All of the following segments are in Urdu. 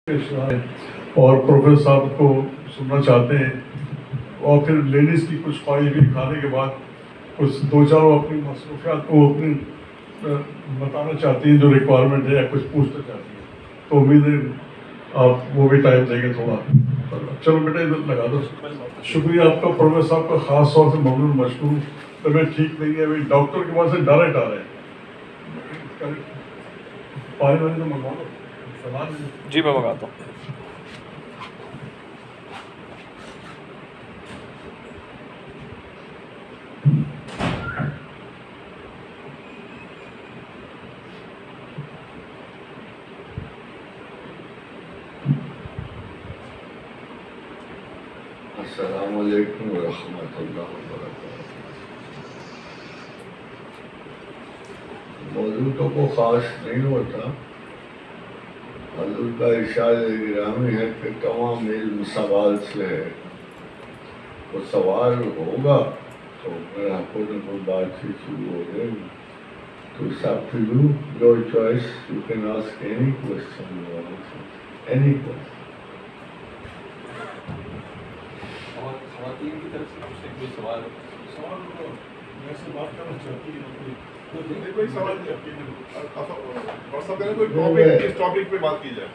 اور پروفیسر صاحب کو سننا چاہتے ہیں، اور پھر لیڈیز کی کچھ خواہش بھی کھانے کے بعد کچھ دو چار وہ اپنی مصروفیات کو اپنی بتانا چاہتی ہیں جو ریکوائرمنٹ ہے یا کچھ پوچھنا چاہتی ہیں، تو امید ہے آپ وہ بھی ٹائم دیں گے تھوڑا. چلو بیٹا ادھر لگا دو. شکریہ آپ کا پروفیسر صاحب کا خاص طور سے ممنون مشکور. طبیعت ٹھیک نہیں ہے، ابھی ڈاکٹر کے پاس سے ڈائریکٹ آ رہے ہیں. پانی وانی تو منگوا دو. جی میں منگاتا ہوں. السلام علیکم ورحمۃ اللہ وبرکاتہ. موضوع تو کو خاص نہیں ہوتا. حضور کا ارشاد گرامی ہے کہ تمام علم سوال سے ہے. وہ سوال ہوگا تو میرا کوئی نہ کوئی بات چیت شروع ہو جائے گی. تو it's up to you, your choice. You can ask any question you want, any question. خواتین کی طرف سے کچھ کوئی سوال میں سے بات کرنا چاہتی ہوں. کوئی سوال نہیں، ٹاپک پہ بات کی جائے.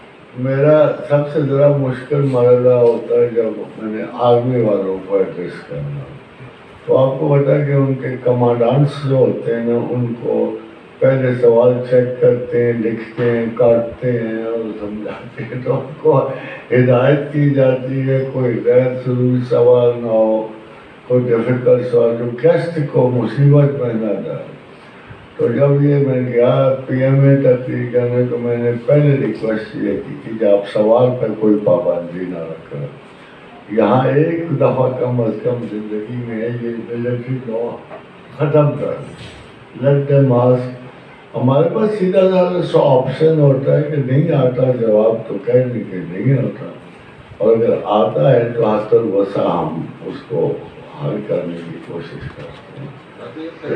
میرا سب سے ذرا مشکل مرحلہ ہوتا ہے جب میں نے آرمی والوں کو ایڈریس کرنا. تو آپ کو پتا کہ ان کے کمانڈانٹس جو ہوتے ہیں نا، ان کو پہلے سوال چیک کرتے ہیں، لکھتے ہیں، کاٹتے ہیں اور سمجھاتے ہیں. تو ان کو ہدایت کی جاتی ہے کوئی غیر ضروری سوال نہ ہو، کوئی ڈیفیکلٹ سوال جو گیسٹ کو مصیبت میں نہ ڈالے. تو جب یہ میں گیا پی ایم اے تقریر کرنے تو میں نے پہلے ریکویسٹ یہ کی کہ آپ سوال پر کوئی پابندی نہ رکھیں. یہاں ایک دفعہ کم از کم زندگی میں یہ ملٹری لا ختم کر لیٹ دیم آسک. ہمارے پاس سیدھا سادہ سو آپشن ہوتا ہے کہ نہیں آتا جواب تو کہنے کہ نہیں آتا، اور اگر آتا ہے تو حسب الوسع ہم اس کو حل کرنے کی کوشش کرتے ہیں.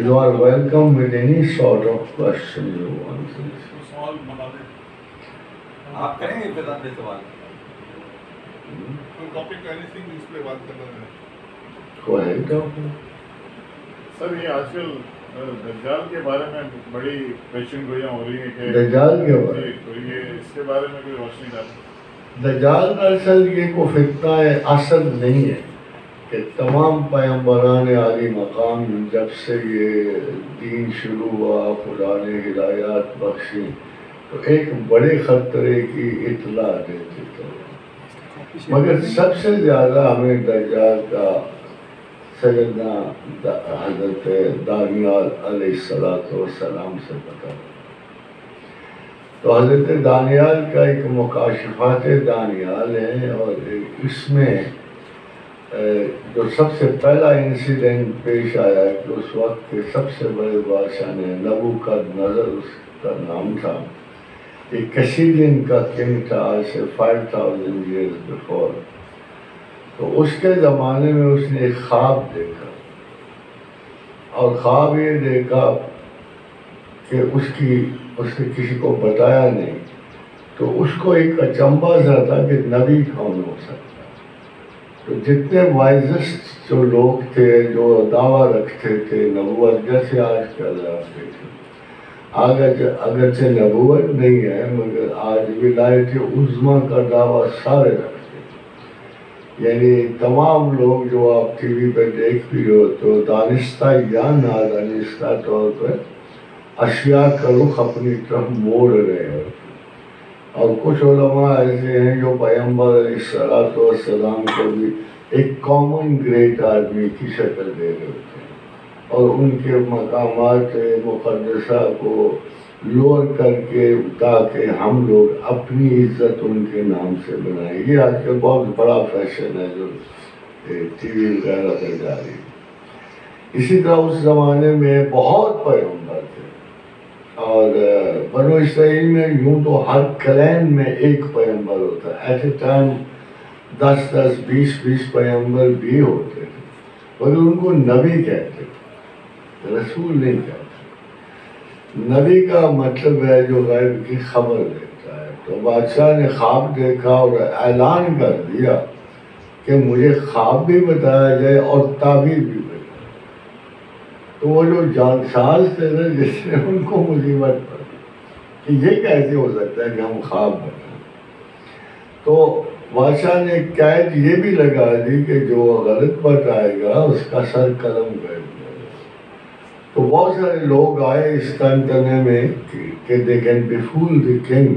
You are welcome with any sort of question you want to ask. سوال بنا دیں. آپ کریں گے ابتدا میں سوال. کوئی ٹاپک اینی تھنگ اس پہ بات کرنا ہے. کوئی ٹاپک. سر یہ آج کل دجال کے بارے میں بڑی پیشن گوئیاں ہو رہی ہیں کہ دجال کے بارے تو یہ اس کے بارے میں کوئی روشنی ڈالیں. دجال اصل یہ کو فتنہ اصل نہیں ہے کہ تمام پیغمبران عالی مقام جب سے یہ دین شروع ہوا، خدا نے ہدایات بخشی، تو ایک بڑے خطرے کی اطلاع دیتے تھے. مگر سب سے زیادہ ہمیں دجال کا سیدنا حضرت دانیال علیہ السلام سے پتہ. تو حضرت دانیال کا ایک مکاشفات دانیال ہے، اور اس میں جو سب سے پہلا انسیڈنٹ پیش آیا کہ اس وقت کے سب سے بڑے بادشاہ نے نبوکدنضر اس کا نام تھا، ایک کشیدن کا کنگ تھا آج سے 5000 years before. تو اس کے زمانے میں اس نے ایک خواب دیکھا، اور خواب یہ دیکھا کہ اس نے کسی کو بتایا نہیں. تو اس کو ایک اچنبھا سا تھا کہ نبی کون ہو سکتا. تو جتنے وائزسٹ جو لوگ تھے جو دعویٰ رکھتے تھے نبوت، جیسے آج کل آپ دیکھیں اگرچہ نبوت نہیں ہے مگر آج ولایت عظمیٰ کا دعویٰ سارے رکھتے ہیں. یعنی تمام لوگ جو آپ ٹی وی پہ دیکھ بھی ہو تو دانستہ یا نادانستہ طور پہ اشیاء کا رخ اپنی طرف موڑ رہے ہیں. اور کچھ علماء ایسے ہیں جو پیغمبر علیہ السلام کو بھی ایک کامن گریٹ آدمی کی شکل دے رہے ہوتے ہیں، اور ان کے مقامات مقدسہ کو لوور کر کے تاکہ ہم لوگ اپنی عزت ان کے نام سے بنائیں. یہ آج کل بہت بڑا فیشن ہے جو ٹی وی وغیرہ پہ جاری. اسی طرح اس زمانے میں بہت پیغمبر تھے، اور بنو اسرائیل میں یوں تو ہر کلین میں ایک پیغمبر ہوتا ہے. ایٹ اے ٹائم 10 20 پیغمبر بھی ہوتے تھے، مگر ان کو نبی کہتے تھے، رسول نہیں کہتے. نبی کا مطلب ہے جو غیب کی خبر دیتا ہے. تو تو بادشاہ نے خواب دیکھا اور اعلان کر دیا کہ مجھے خواب بھی بتایا جائے اور تعبیر بھی بتایا. تو وہ جو جانساز تھے نا جس نے ان کو مصیبت پڑی کہ یہ کیسے ہو سکتا ہے کہ ہم خواب بتائیں. تو بادشاہ نے قید یہ بھی لگا دی کہ جو غلط بتائے گا اس کا سر قلم کر دیا گا. تو بہت سارے لوگ آئے اس تنتنے میں کہ they can befool the king،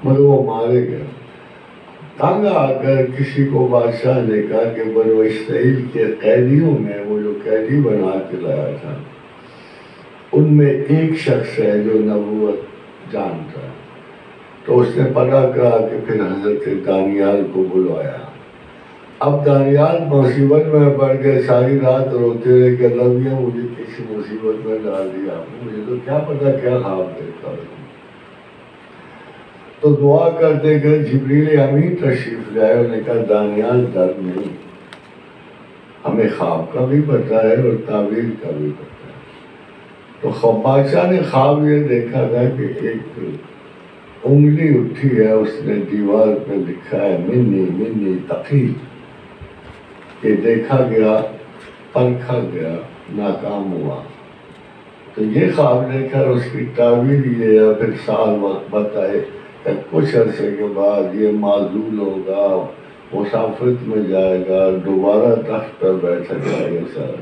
مگر وہ مارے گئے. تنگ آ کر کسی کو بادشاہ نے کہا کہ بنو اسرائیل کے قیدیوں میں وہ جو قیدی بنا کے لایا تھا ان میں ایک شخص ہے جو نبوت جانتا ہے. تو اس نے پتہ کرا کہ پھر حضرت دانیال کو بلوایا. اب دانیال مصیبت میں پڑ گئے، ساری رات روتے رہے کہ اللہ میاں مجھے کسی مصیبت میں ڈال دیا، مجھے تو کیا پتہ کیا خواب دیکھا. تو دعا کرتے گئے، جبریل امین تشریف لائے. انہوں نے کہا دانیال ڈر نہیں، ہمیں خواب کا بھی پتہ ہے اور تعبیر کا بھی پتہ ہے. تو بادشاہ نے خواب یہ دیکھا تھا کہ ایک انگلی اٹھی ہے، اس نے دیوار پہ لکھا ہے منی منی تقی. یہ دیکھا گیا، پرکھا گیا، ناکام ہوا. تو یہ خواب دیکھا اور اس کی تعبیر یہ ہے. پھر سال وقت بتائے کہ کچھ عرصے کے بعد یہ معزول ہوگا، مسافرت میں جائے گا، دوبارہ تخت پر بیٹھا جائے گا سر.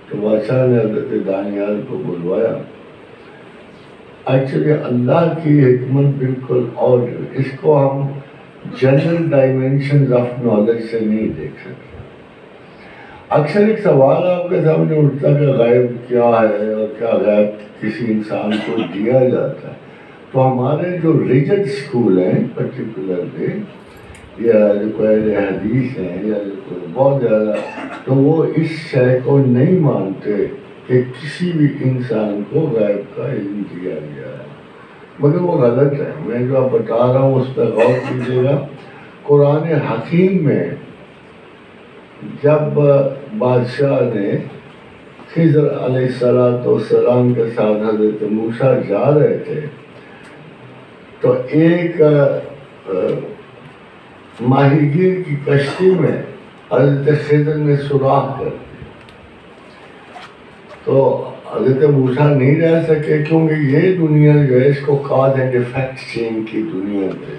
تو بادشاہ نے حضرت دانیال کو بلوایا. ایکچولی اللہ کی حکمت بالکل اور اس کو ہم جنرل ڈائمینشنز آف نالج سے نہیں دیکھ سکتے. اکثر ایک سوال آپ کے سامنے اٹھتا کہ غیب کیا ہے اور کیا غیب کسی انسان کو دیا جاتا ہے. تو ہمارے جو ریجڈ اسکول ہیں پرٹیکولرلی یا جو اہل حدیث ہیں یا جو بہت زیادہ، تو وہ اس شے کو نہیں مانتے کہ کسی بھی انسان کو غیب کا علم دیا گیا ہے. مگر وہ غلط ہے. میں جو آپ بتا رہا ہوں اس پہ غور کیجیے گا. قرآن حکیم میں جب بادشاہ نے خضر علیہ السلام کے ساتھ حضرت موسیٰ جا رہے تھے تو ایک ماہی گیر کی کشتی میں حضرت خضر نے سوراخ کر دیا. تو حضرت موسیٰ نہیں رہ سکے کیونکہ یہ دنیا جو ہے اس کو کاز اینڈ ایفیکٹ چین کی دنیا ہے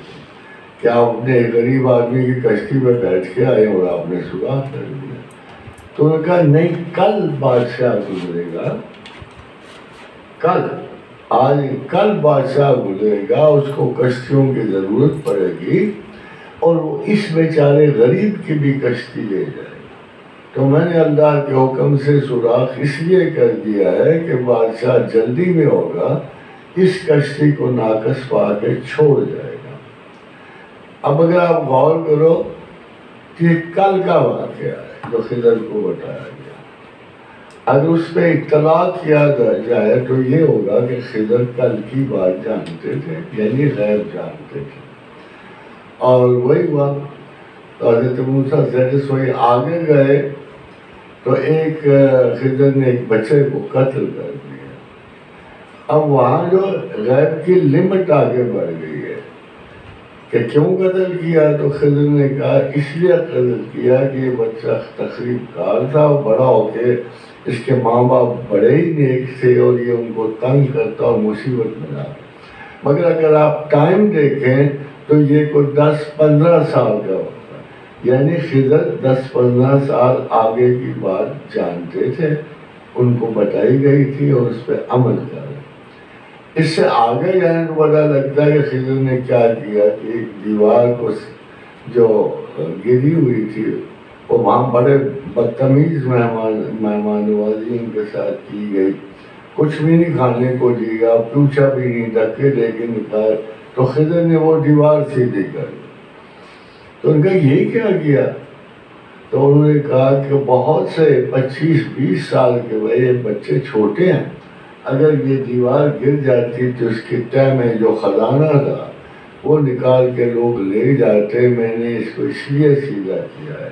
کہ آپ نے غریب آدمی کی کشتی میں بیٹھ کے آئے اور آپ نے سوراخ کر دیا. تو انہوں نے کہا نہیں، کل بادشاہ گزرے گا، کل بادشاہ گزرے گا، اس کو کشتیوں کی ضرورت پڑے گی اور وہ اس بیچارے غریب کی بھی کشتی لے جائے گا. تو میں نے اللہ کے حکم سے سوراخ اس لیے کر دیا ہے کہ بادشاہ جلدی میں ہوگا، اس کشتی کو ناقص پا کے چھوڑ جائے گا. اب اگر آپ غور کرو کہ یہ کل کا واقعہ ہے جو خضر کو بتایا گیا. اگر اس پہ اطلاع کیا جائے تو یہ ہوگا کہ خضر کل کی بات جانتے تھے، یعنی غیب جانتے تھے. اور وہی وقت حضرت موسیٰ سے آگے گئے تو ایک خضر نے ایک بچے کو قتل کر دیا. اب وہاں جو غیب کی لمٹ آگے بڑھ گئی ہے کہ کیوں قتل کیا. تو خضر نے کہا اس لیے قتل کیا کہ یہ بچہ تقریب کار تھا اور بڑا ہو کے اس کے ماں باپ بڑے ہی نیک تھے اور یہ ان کو تنگ کرتا اور مصیبت میں ڈالتا. مگر اگر آپ ٹائم دیکھیں تو یہ کوئی 10-15 سال کا ہوتا ہے، یعنی خضر 10-15 سال آگے کی بات جانتے تھے، ان کو بتائی گئی تھی اور اس پہ عمل کر رہے. اس سے آگے جانے کو پتہ لگتا ہے کہ خضر نے کیا کیا کہ ایک دیوار کو جو گری ہوئی تھی وہ وہاں بڑے بدتمیز مہمان نوازی ان کے ساتھ کی گئی. کچھ بھی نہیں کھانے کو دیا، پوچھا بھی نہیں، دھکے دے کے نکال. تو خضر نے وہ دیوار سیدھی کر دی. تو ان کا یہ کیا کیا؟ تو انہوں نے کہا کہ بہت سے 25-20 سال کے بھائی بچے چھوٹے ہیں، اگر یہ دیوار گر جاتی تو اس کے تہ میں جو خزانہ تھا وہ نکال کے لوگ لے جاتے. میں نے اس کو اس لیے سیدھا کیا ہے.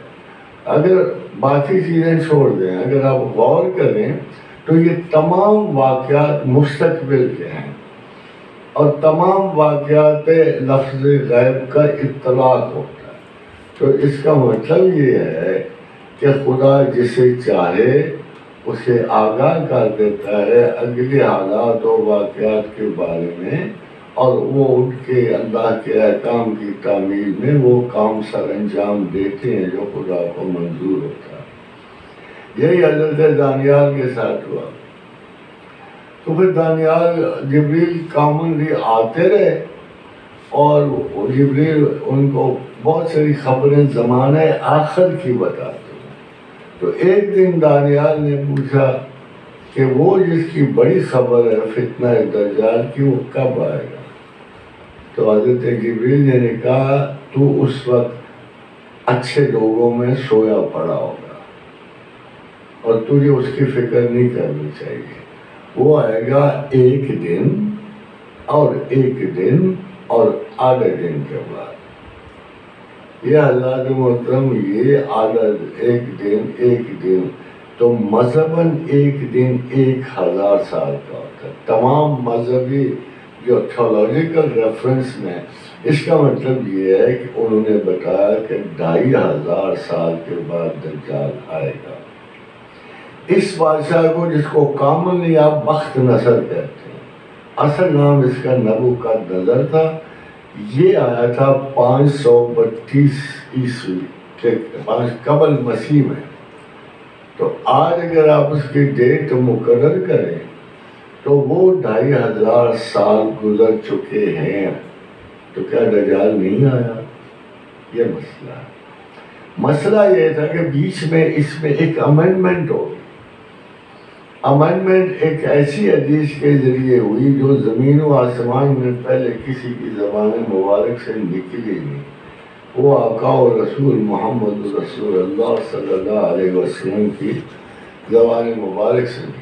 اگر باقی چیزیں چھوڑ دیں، اگر آپ غور کریں تو یہ تمام واقعات مستقبل کے ہیں. اور تمام واقعات پہ لفظ غیب کا اطلاق ہوتا ہے. تو اس کا مطلب یہ ہے کہ خدا جسے چاہے اسے آگاہ کر دیتا ہے اگلے حالات و واقعات کے بارے میں، اور وہ ان کے اللہ کے احکام کی تعمیل میں وہ کام سر انجام دیتے ہیں جو خدا کو منظور ہوتا ہے. یہی حضرت دانیال کے ساتھ ہوا. تو پھر دانیال جبریل کامنلی آتے رہے اور جبریل ان کو بہت ساری خبریں زمانہ آخر کی بتاتے ہیں. تو ایک دن دانیال نے پوچھا کہ وہ جس کی بڑی خبر ہے فتنہ دجال کی وہ کب آئے گا؟ تو حضرت جبریل نے کہا تو اس وقت اچھے لوگوں میں سویا پڑا ہوگا اور تجھے اس کی فکر نہیں کرنی چاہیے. وہ آئے گا ایک دن اور ایک دن اور آدھے دن کے بعد. یہ حضرات محترم یہ عدد ایک دن تو مذہباً ایک دن 1000 سال کا ہوتا ہے. تمام مذہبی جو تھیولوجیکل ریفرنس میں اس کا مطلب یہ ہے کہ انہوں نے بتایا کہ 2500 سال کے بعد دجال آئے گا. اس بادشاہ کو جس کو کامنلی آپ بخت نصر کہتے ہیں، اصل نام اس کا نبوکدنضر تھا. یہ آیا تھا 532 عیسوی کے قبل مسیح میں. تو آج اگر آپ اس کی ڈیٹ مقرر کریں تو وہ 2500 سال گزر چکے ہیں. تو کیا دجال نہیں آیا؟ یہ مسئلہ ہے. مسئلہ یہ تھا کہ بیچ میں اس میں ایک امینڈمنٹ ہوگی. امینڈمنٹ ایک ایسی حدیث کے ذریعے ہوئی جو زمین و آسمان میں پہلے کسی کی زبان مبارک سے نکلی نہیں. وہ آقا و رسول محمد رسول اللہ صلی اللہ علیہ وسلم کی زبان مبارک سے نکلی.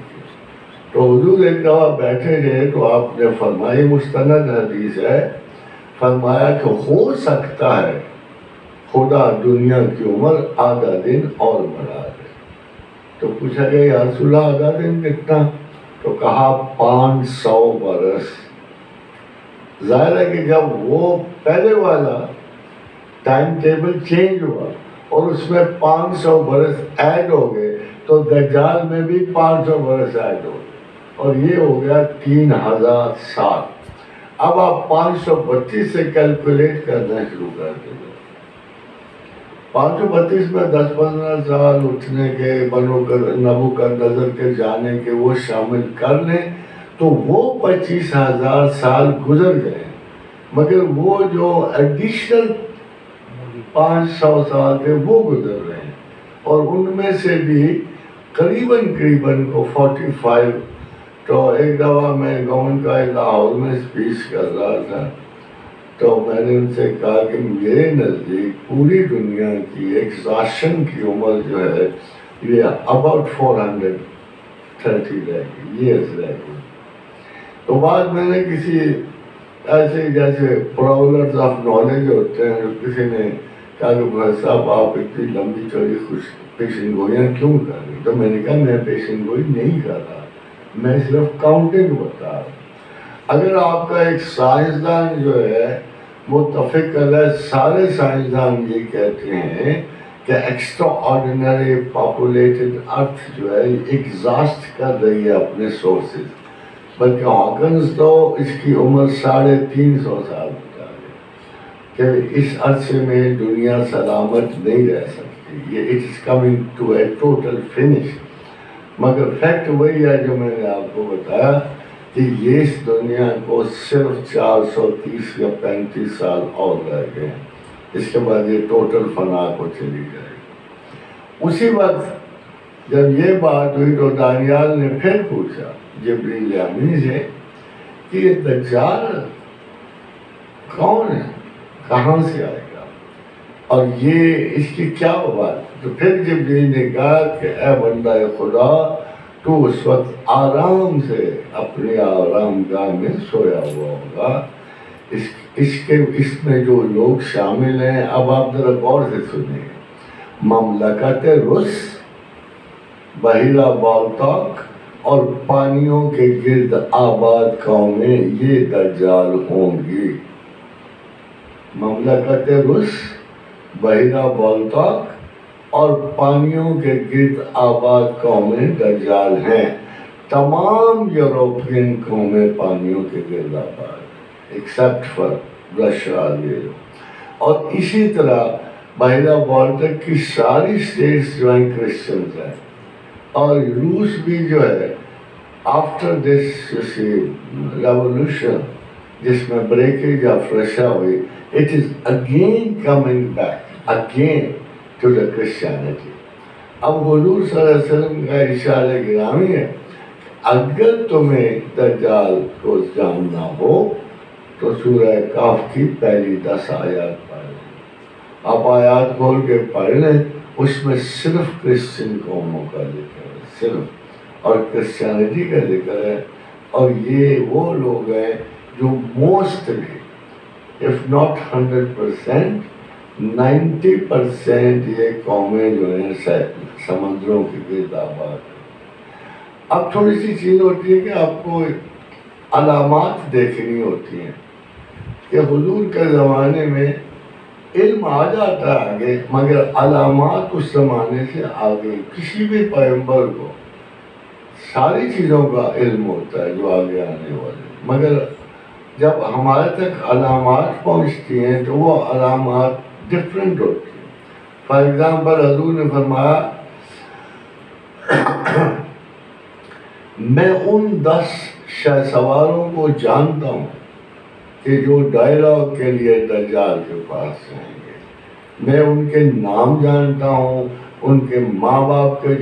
تو حضور ایک دفعہ بیٹھے تھے تو آپ نے فرمائی، مستند حدیث ہے، فرمایا کہ ہو سکتا ہے خدا دنیا کی عمر آدھا دن اور بڑھا دے. تو پوچھا گیا یا رسول اللہ آدھا دن کتنا؟ تو کہا 500 برس. ظاہر ہے کہ جب وہ پہلے والا ٹائم ٹیبل چینج ہوا اور اس میں 500 برس ایڈ ہو گئے تو دجال میں بھی 500 برس ایڈ ہو گئے اور یہ ہو گیا 3000 سال. اب آپ 532 سے کیلکولیٹ کرنا شروع کر دیں. 532 میں 10-15 سال اٹھنے کے نبوکدنضر کے جانے کے وہ شامل کر لیں تو وہ 25,000 سال گزر گئے. مگر وہ جو ایڈیشنل 500 سال تھے وہ گزر رہے ہیں اور ان میں سے بھی قریباً کو 45. تو ایک دفعہ میں گورنمنٹ کا لاہور میں اسپیچ کر رہا تھا تو میں نے ان سے کہا کہ میرے نزدیک پوری دنیا کی ایگزاشن کی عمر جو ہے یہ اباؤٹ 430 ایئرز رہ گئی. تو بعد میں نے کسی ایسے جیسے پراولرز آف نالج ہوتے ہیں کسی نے کہا کہ بھائی صاحب آپ اتنی لمبی چوڑی پیشن گوئیاں کیوں کر رہی؟ تو میں نے کہا میں پیشن گوئی نہیں کر رہا، میں صرف کاؤنٹنگ بتا رہا ہوں. اگر آپ کا ایک سائنسدان جو ہے متفق ہے، سارے سائنسدان یہ کہتے ہیں کہ ایکسٹرا آرڈینری پاپولیٹڈ ارتھ جو ہے ایگزاسٹ کر رہی ہے اپنے سورسز، بلکہ ہاکنز تو اس کی عمر 350 سال بتا رہے کہ اس عرصے میں دنیا سلامت نہیں رہ سکتی. یہ it is coming to a total finish. مگر فیکٹ وہی ہے جو میں نے آپ کو بتایا کہ یہ اس دنیا کو صرف 430 یا 35 سال اور رہ گئے ہیں. اس کے بعد یہ ٹوٹل فنا کو چلی جائے گی. اسی وقت جب یہ بات ہوئی تو دانیال نے پھر پوچھا جبریل امین سے کہ یہ دجال کون ہے، کہاں سے آئے گا اور یہ اس کی کیا بات؟ تو پھر جبریل نے کہا کہ اے بندہ خدا تو اس وقت آرام سے اپنے آرام گاہ میں سویا ہوا ہوگا. اس میں جو لوگ شامل ہیں اب آپ ذرا غور سے سنیں. مملکت روس، بحیرہ بالتاک، اور پانیوں کے گرد آباد قومیں یہ دجال ہوں گی. مملکت رس، بحیرہ بالطاق اور پانیوں کے گرد آباد قومیں دجال ہیں. تمام یوروپین قومیں پانیوں کے گرد آباد ایکسپٹ فار رشیا. اور اسی طرح بحیرہ بالطاق کی ساری اسٹیٹس جو ہیں کرسچنز ہیں، اور روس بھی جو ہے آفٹر دس ریولوشن جس میں بریکیج آف رشیا ہوئی، it is again coming back again to the Christianity. اب حضور صلی اللہ علیہ وسلم کا ارشاد گرامی ہے، اگر تمہیں دجال کو جاننا ہو تو سورہ کہف کی پہلی 10 آیات پڑھ لیں. آپ آیات کھول کے پڑھ لیں، اس میں صرف کرسچن قوموں کا ذکر ہے، صرف، اور کرسچینٹی کا ذکر ہے. اور یہ وہ لوگ ہیں جو موسٹلی if not 100%, 90% یہ قومیں جو ہیں سمندروں کے گرد آباد ہیں. اب تھوڑی سی چیز ہوتی ہے کہ آپ کو علامات دیکھنی ہوتی ہیں کہ حضور کے زمانے میں علم آ جاتا ہے آگے، مگر علامات اس زمانے سے آگے. کسی بھی پیغمبر کو ساری چیزوں کا علم ہوتا ہے جو آگے آنے والے، مگر جب ہمارے تک علامات پہنچتی ہیں تو وہ علامات ڈفرینٹ ہوتی ہیں. فار ایگزامپل حضور نے فرمایا میں ان 10 شہ سواروں کو جانتا ہوں کہ جو ڈائلاگ کے لیے دجال کے پاس جائیں گے. میں ان کے نام جانتا ہوں، ان کے ماں باپ کے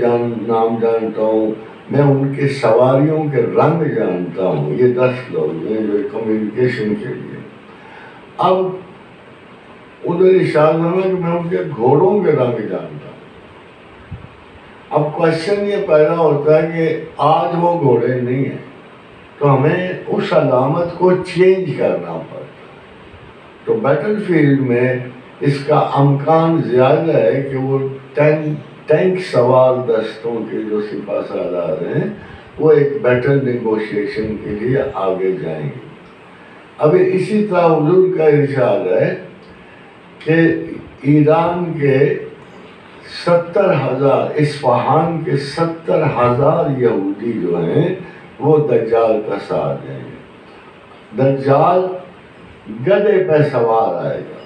نام جانتا ہوں، میں ان کے سواریوں کے رنگ جانتا ہوں. یہ 10 لوگ ہیں جو کمیونیکیشن کے لیے. اب ادھر ارشاد ہوا کہ میں ان کے گھوڑوں کے رنگ جانتا ہوں. اب کوشچن یہ پیدا ہوتا ہے کہ آج وہ گھوڑے نہیں ہیں تو ہمیں اس علامت کو چینج کرنا پڑتا ہے. تو بیٹل فیلڈ میں اس کا امکان زیادہ ہے کہ وہ ٹینک سوار دستوں کے جو سپاہ سالار ہیں وہ ایک بیٹر نیگوشیشن کے لیے آگے جائیں گے. اب اسی طرح حضور کا ارشاد ہے کہ ایران کے 70,000 اصفہان کے 70,000 یہودی جو ہیں وہ دجال کا ساتھ دیں گے. دجال گدھے پہ سوار آئے گا.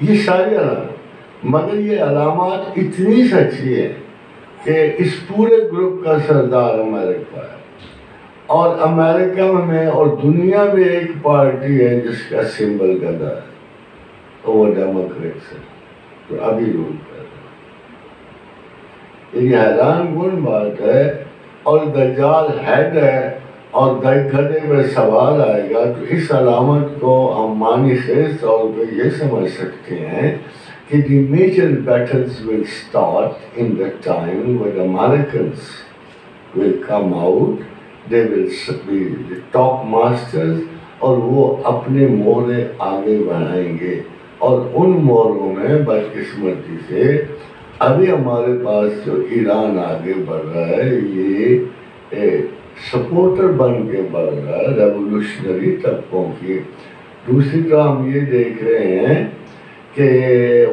یہ ساری علامات، مگر یہ علامات اتنی سچی ہیں کہ اس پورے گروپ کا سردار امریکہ ہے. اور امریکہ میں اور دنیا میں ایک پارٹی ہے جس کا سمبل گدھا ہے، تو وہ ڈیموکریٹس ہے جو ابھی رول کر رہے ہیں. یہ حیران کن بات ہے. اور دجال ہیڈ ہے اور گدھے میں سوار آئے گا. تو اس علامت کو ہم معنی خیز طور پہ یہ سمجھ سکتے ہیں کہ the major battles will start in the time when Americans will come out. They will be the top masters اور وہ اپنے مورے آگے بڑھائیں گے. اور ان موروں میں بدقسمتی سے ابھی ہمارے پاس جو ایران آگے بڑھ رہا ہے یہ سپورٹر بن کے بڑھ رہا ہے ریولوشنری طبقوں کی. دوسری طرح ہم یہ دیکھ رہے ہیں کہ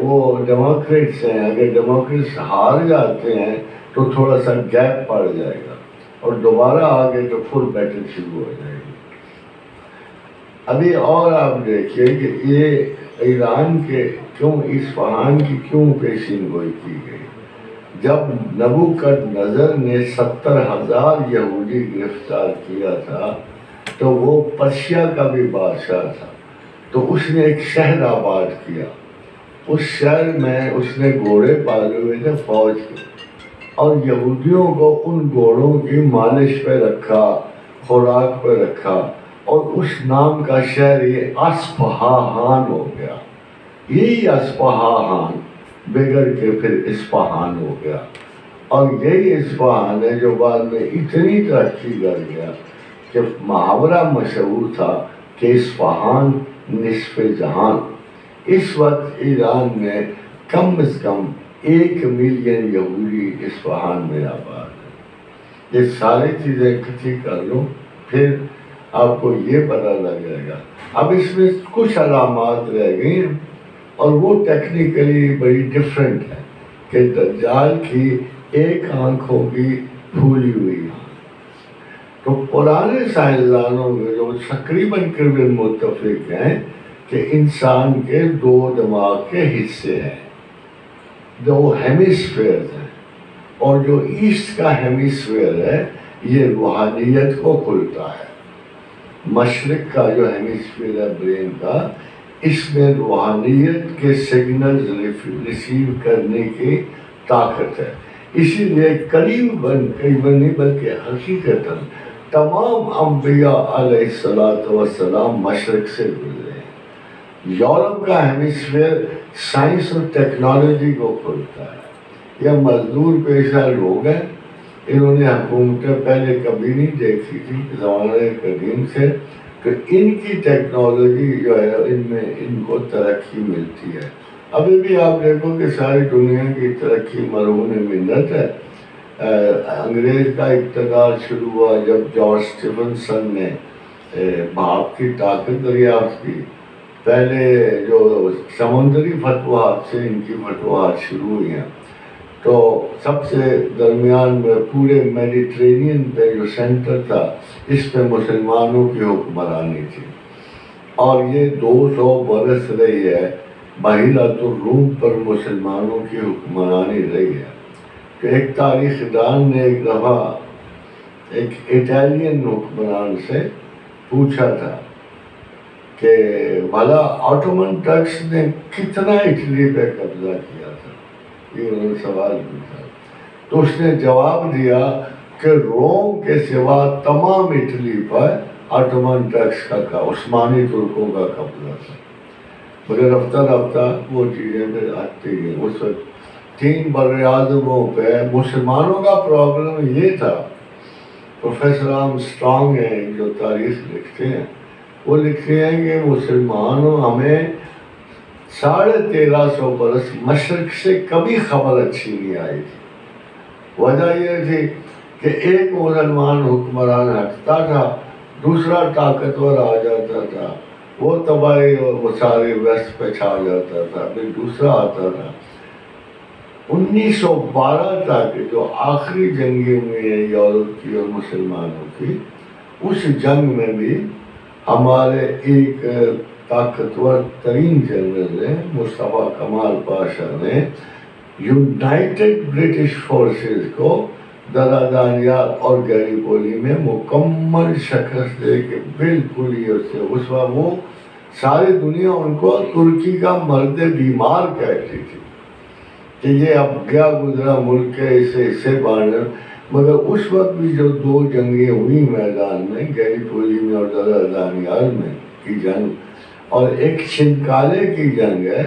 وہ ڈیموکریٹس ہیں. اگر ڈیموکریٹس ہار جاتے ہیں تو تھوڑا سا گیپ پڑ جائے گا اور دوبارہ آگے تو فل بیٹل شروع ہو جائے گی. ابھی اور آپ دیکھیے کہ یہ ایران کے کیوں اصفہان کی کیوں پیشین گوئی کی گئی. جب نبوکدنضر نے 70,000 یہودی گرفتار کیا تھا تو وہ پرشیا کا بھی بادشاہ تھا. تو اس نے ایک شہر آباد کیا. اس شہر میں اس نے گھوڑے پالے ہوئے تھے فوج کے، اور یہودیوں کو ان گھوڑوں کی مالش پہ رکھا، خوراک پہ رکھا، اور اس نام کا شہر یہ اصفہان ہو گیا. یہی اصفہان بگڑ کے پھر اصفہان ہو گیا. اور یہی اصفہان ہے جو بعد میں اتنی ترقی کر گیا کہ محاورہ مشہور تھا کہ اصفہان نصف جہان. اس وقت ایران میں کم از کم 1 ملین یہودی اصفہان میں آباد ہے. یہ ساری چیزیں اکٹھی کر لو، پھر آپ کو یہ پتہ لگ جائے گا۔ اب اس میں کچھ علامات رہ گئی ہیں اور وہ ٹیکنیکلی بڑی ڈفرینٹ ہے کہ دجال کی ایک آنکھ ہوگی پھولی ہوئی آنکھ۔ تو پرانے سائنسدانوں میں جو تقریباً متفق ہیں کہ انسان کے 2 دماغ کے حصے ہیں، 2 ہیمیسفیئرز ہیں، اور جو ایسٹ کا ہیمیسفیئر ہے یہ روحانیت کو کھلتا ہے۔ مشرق کا جو ہیمیسفیئر ہے برین کا، اس میں روحانیت کے سگنلز ریسیو کرنے کی طاقت ہے۔ اسی لیے قریباً نہیں بلکہ حقیقتاً تمام انبیاء علیہ السلام مشرق سے گزرے ہیں۔ یورپ کا ہیمیسفیئر سائنس اور ٹیکنالوجی کو کھولتا ہے۔ یہ مزدور پیشہ لوگ ہیں، انہوں نے حکومتیں پہلے کبھی نہیں دیکھی تھی زمانے قدیم سے، کہ ان کی ٹیکنالوجی جو ہے ان کو ترقی ملتی ہے۔ ابھی بھی آپ دیکھو کہ ساری دنیا کی ترقی مرہون منت ہے۔ انگریز کا اقتدار شروع ہوا جب جارج اسٹیفنسن نے بھاپ کی طاقت دریافت کی۔ پہلے جو سمندری فتوحات سے ان کی فتوحات شروع ہوئی ہیں، تو سب سے درمیان میں پورے میڈیٹرینین پہ جو سینٹر تھا، اس پہ مسلمانوں کی حکمرانی تھی، اور یہ 200 برس رہی ہے بحیرۃ الروم پر مسلمانوں کی حکمرانی رہی ہے۔ کہ ایک تاریخ دان نے ایک دفعہ ایک اٹالین حکمران سے پوچھا تھا کہ بھلا آٹومن ٹرکس نے کتنا اٹلی پہ قبضہ کیا تھا، یہ انہوں نے سوال پوچھا، تو اس نے جواب دیا کہ روم کے سوا تمام اٹلی پر آٹومن ٹرکس کا عثمانی ترکوں کا قبضہ تھا۔ مگر رفتہ رفتہ وہ چیزیں پھر آتی گئی۔ اس وقت 3 براعظموں پہ مسلمانوں کا پرابلم یہ تھا۔ پروفیسر آرمسٹرانگ ہیں جو تاریخ لکھتے ہیں، وہ لکھتے ہیں کہ مسلمانوں ہمیں 1350 برس مشرق سے کبھی خبر اچھی نہیں آئی تھی۔ وجہ یہ تھی کہ ایک مسلمان حکمران ہٹتا تھا، دوسرا طاقتور آ جاتا تھا، وہ تباہی اور وہ سارے ویسٹ پہ چھا جاتا تھا، پھر دوسرا آتا تھا۔ 1912 تک جو آخری جنگیں ہوئی ہیں یورپ کی اور مسلمانوں کی، اس جنگ میں بھی ہمارے ایک طاقتور ترین جنرل ہیں مصطفیٰ کمال پاشا نے یونائٹڈ برٹش فورسز کو درادانیال اور گیریپولی میں مکمل شکست دے کے بالکل ہی اس وقت وہ ساری دنیا ان کو ترکی کا مرد بیمار کہتی تھی کہ یہ اب گیا گزرا ملک ہے، اسے بانٹ۔ مگر اس وقت بھی جو 2 جنگیں ہوئی میدان میں، گیریپولی میں اور درادانیال میں کی جنگ، اور ایک چنکالے کی جنگ ہے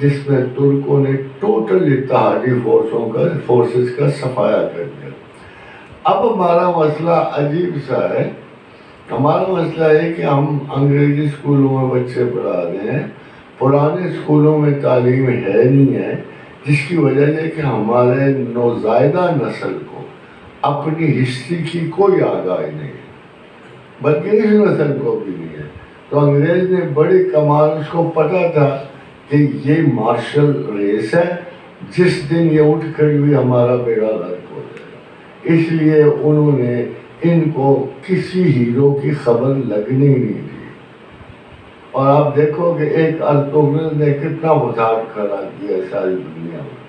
جس میں ترکوں نے ٹوٹل اتحادی فورسز کا صفایا کر دیا۔ اب ہمارا مسئلہ عجیب سا ہے۔ ہمارا مسئلہ ہے کہ ہم انگریزی اسکولوں میں بچے پڑھا رہے ہیں، پرانے اسکولوں میں تعلیم ہے نہیں ہے، جس کی وجہ ہے کہ ہمارے نوزائیدہ نسل کو اپنی ہسٹری کی کوئی آگاہی نہیں ہے، بلکہ اس نسل کو بھی نہیں ہے۔ تو انگریز نے بڑی کمال، اس کو پتا تھا کہ یہ مارشل ریس ہے، جس دن یہ اٹھ کھڑی ہوئی ہمارا بیڑا غرق ہو جائے گا، اس لیے انہوں نے ان کو کسی ہیرو کی خبر لگنی نہیں دی۔ اور آپ دیکھو کہ ایک ارطغرل نے کتنا فساد کھڑا کیا ساری دنیا میں۔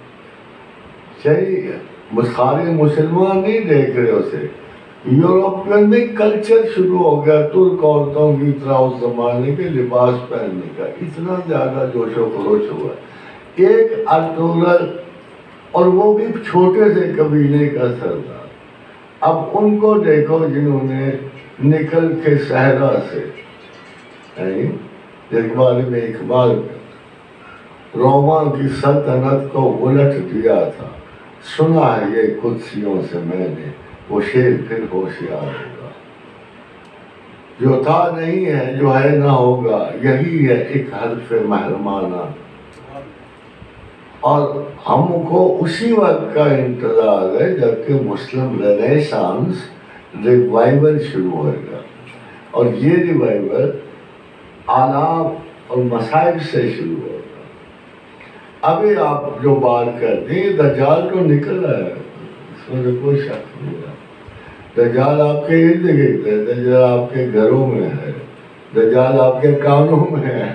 صحیح خالی مسلمان نہیں دیکھ رہے اسے، یورپین میں کلچر شروع ہو گیا ترک عورتوں کی طرح اس زمانے کے لباس پہننے کا، اتنا زیادہ جوش و خروش ہوا۔ ایک ارطغرل، اور وہ بھی چھوٹے سے قبیلے کا سردار۔ اب ان کو دیکھو جنہوں نے نکل کے صحرا سے اقبال میں اقبال روما کی سلطنت کو الٹ دیا تھا، سنا ہے یہ قدسیوں سے میں نے، وہ شیر پھر ہوشیار ہوگا، جو تھا نہیں ہے جو ہے نہ ہوگا، یہی ہے ایک حرف محرمانہ۔ اور ہم کو اسی وقت کا انتظار ہے جب کہ مسلم رینیسانس ریوائول شروع ہوگا، اور یہ ریوائول آلات اور مسائل سے شروع ہوگا۔ ابھی آپ جو بات کرتے ہیں دجال تو نکل رہا ہے، اس میں تو کوئی شک نہیں ہے۔ دجال آپ کے ارد گرد ہے، دجال آپ کے گھروں میں ہے، دجال آپ کے کانوں میں ہے،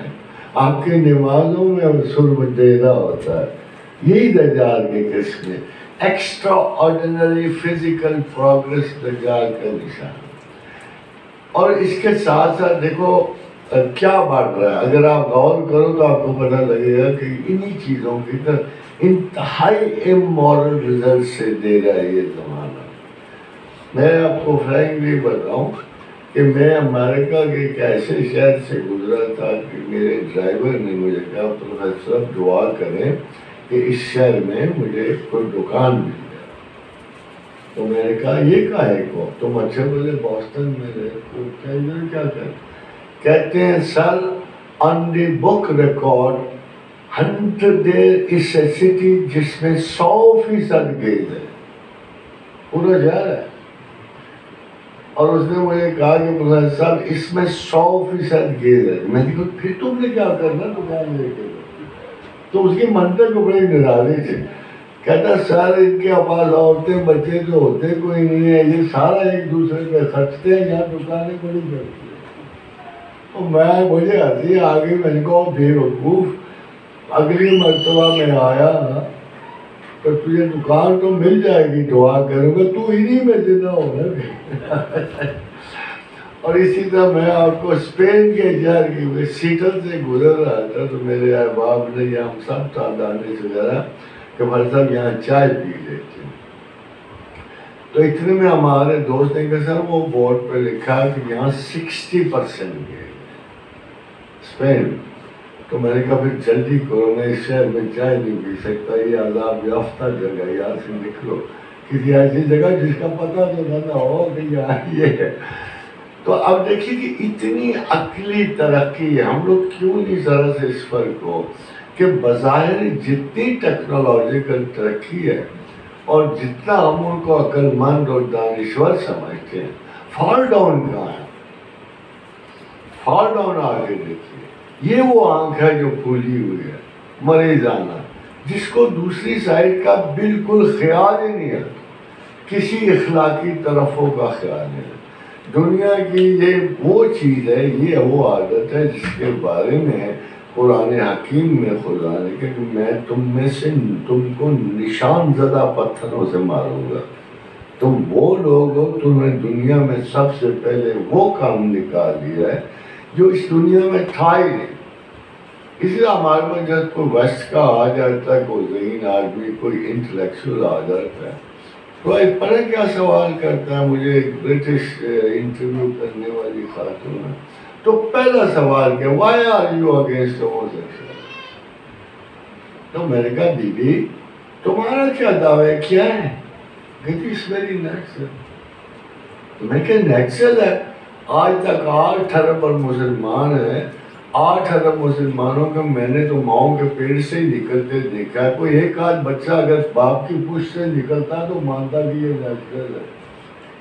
آپ کی نمازوں میں سر دینا ہوتا ہے، یہی دجال کی قسم ہے۔ ایکسٹرا آرڈینری فزیکل پروگرس دجال کا نشان۔ اور اس کے ساتھ ساتھ دیکھو کیا بڑھ رہا ہے، اگر آپ غور کرو تو آپ کو پتہ لگے گا کہ انہی چیزوں کی طرف انتہائی امورل رزلٹ سے دے رہا ہے یہ زمانہ۔ میں آپ کو فرینکلی بتاؤں کہ میں امریکہ کے ایک ایسے شہر سے گزرا تھا کہ میرے ڈرائیور نے مجھے کہا پروفیسر صاحب دعا کریں کہ اس شہر میں مجھے کوئی دکان مل جائے۔ تو میں نے کہا یہ کہے کو، تم اچھے بولے بوسٹن میں رہے تو کیا کریں؟ کہتے ہیں sir on the book record hunter there is a city جس میں 100% گیز ہے، پورا شہر ہے۔ اور اس نے مجھے کہا کہ پروفیسر صاحب اس میں 100% گیز ہے۔ میں نے کہا پھر تم نے کیا کرنا دکان لے کے؟ تو اس کی منطق کو بڑی نرالی تھی۔ کہتا سر ان کے پاس عورتیں بچے جو ہوتے کوئی نہیں ہے، یہ سارا ایک دوسرے پہ خرچتے ہیں، یہاں دکانیں بڑی کرتی ہیں۔ تو مجھے ہنسی آگے، میں نے کہا بیوقوف، اگلی مرتبہ میں آیا تو تجھے دکان تو مل جائے گی، دعا کروں گا، تو انہی میں زندہ ہونا۔ اور اسی طرح میں آپ کو اسپین کے شہر کی سیٹل سے گزر رہا تھا تو میرے احباب نے یہاں ہم سب تعدانے سے ذرا کہ بھائی صاحب یہاں چائے پی لیتے ہیں۔ تو اتنے میں ہمارے دوست نے کہا سر وہ بورڈ پہ لکھا ہے کہ یہاں 60% گئے اسپین۔ تو میں نے کہا پھر جلدی کرو، میں اس شہر میں چائے نہیں پی سکتا، یہ عذاب یافتہ جگہ، یہاں سے نکلو کسی ایسی جگہ جس کا پتہ تو نہ ہو کہ یہاں یہ ہے۔ تو اب دیکھیے کہ اتنی عقلی ترقی ہے، ہم لوگ کیوں نہیں ذرا سے اس فرق ہو کہ بظاہر جتنی ٹیکنالوجیکل ترقی ہے اور جتنا ہم ان کو عقل مند اور دانشور سمجھتے ہیں، فال ڈاؤن کہاں ہے؟ فال ڈاؤن آگے دیکھیے، یہ وہ آنکھ ہے جو پھولی ہوئی ہے مریضانہ، جس کو دوسری سائڈ کا بالکل خیال ہی نہیں ہے، کسی اخلاقی طرفوں کا خیال نہیں ہے۔ دنیا کی یہ وہ چیز ہے، یہ وہ عادت ہے جس کے بارے میں قرآن حکیم میں خدا نے کہا کہ میں تم کو نشان زدہ پتھروں سے ماروں گا، تم وہ لوگ ہو، تمہیں دنیا میں سب سے پہلے وہ کام نکال دیا ہے جو اس دنیا میں تھا ہی نہیں۔ اسی طرح ہمارے پاس جب کوئی ویسٹ کا آ جاتا ہے، کوئی ذہین آدمی، کوئی انٹلیکچوئل آ جاتا ہے تو ایک پتہ کیا سوال کرتا ہے، مجھے ایک برٹش انٹرویو کرنے والی خاتون ہے، تو پہلا سوال کیا، وائی آر یو اگینسٹ ہوموسیکسوالٹی؟ تو میں نے کہا بی بی تمہارا کیا دعویٰ کیا ہے؟ کہتی اٹس ویری نیچرل۔ تو میں کہ نیچرل ہے، آج تک 8 ارب مسلمان ہیں، 8 ارب مسلمانوں کا میں نے تو ماؤں کے پیٹ سے ہی نکلتے دیکھا ہے، کوئی ایک آدھ بچہ اگر باپ کی پشت سے نکلتا تو مانتا کہ یہ نیچرل ہے۔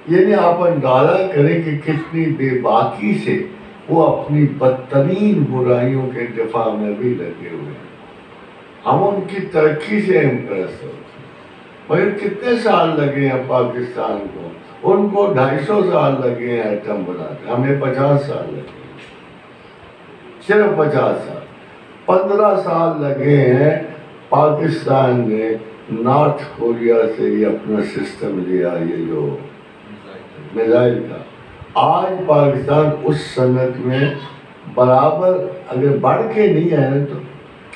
یعنی آپ اندازہ کریں کہ کتنی بے باکی سے وہ اپنی بدترین برائیوں کے دفاع میں بھی لگے ہوئے ہیں۔ ہم ان کی ترقی سے امپریس ہوتے ہیں، مگر کتنے سال لگے ہیں پاکستان کو؟ ان کو 250 سال لگے ہیں ایٹم بناتے، ہمیں 50 سال لگے ہیں، صرف 50 سال۔ 15 سال لگے ہیں پاکستان نے نارتھ کوریا سے یہ اپنا سسٹم لیا، یہ جو میزائل کا۔ آج پاکستان اس صنعت میں برابر اگر بڑھ کے نہیں ہے تو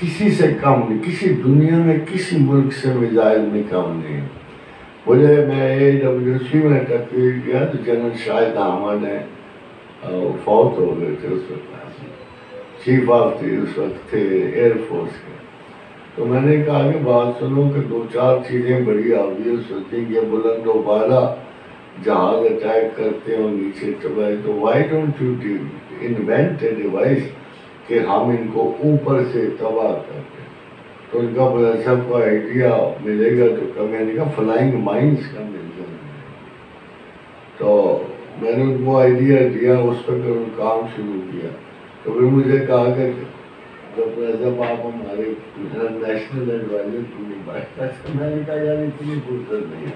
کسی سے کم نہیں، کسی دنیا میں کسی ملک سے میزائل میں کم نہیں۔ مجھے میں AWC میں تقریر کیا تو جنرل شاہد احمد نے فوت ہو گئے تھے اس وقت، چیف آف اس وقت تھے ایئر فورس کے۔ تو میں نے کہا کہ بات سنو کہ 2-4 چیزیں بڑی آبویس ہوتی ہیں، یہ بلند و بالا جہاز اٹیک کرتے ہیں اور نیچے تباہی، تو why don't you invent a device کہ ہم ان کو اوپر سے تباہ کرتے ہیں۔ تو ان کا بڑا صاحب کو آئیڈیا ملے گا تو کب میں نے کہا فلائنگ مائنس کا مل جائے. تو میں نے ان کو آئیڈیا دیا, اس پر پھر کام شروع کیا. تو پھر مجھے کہا کہ جب صاحب آپ ہمارے نیشنل ایڈوائزر کیوں نہیں بات. میں نے کہا یار اتنی فرصت نہیں ہے,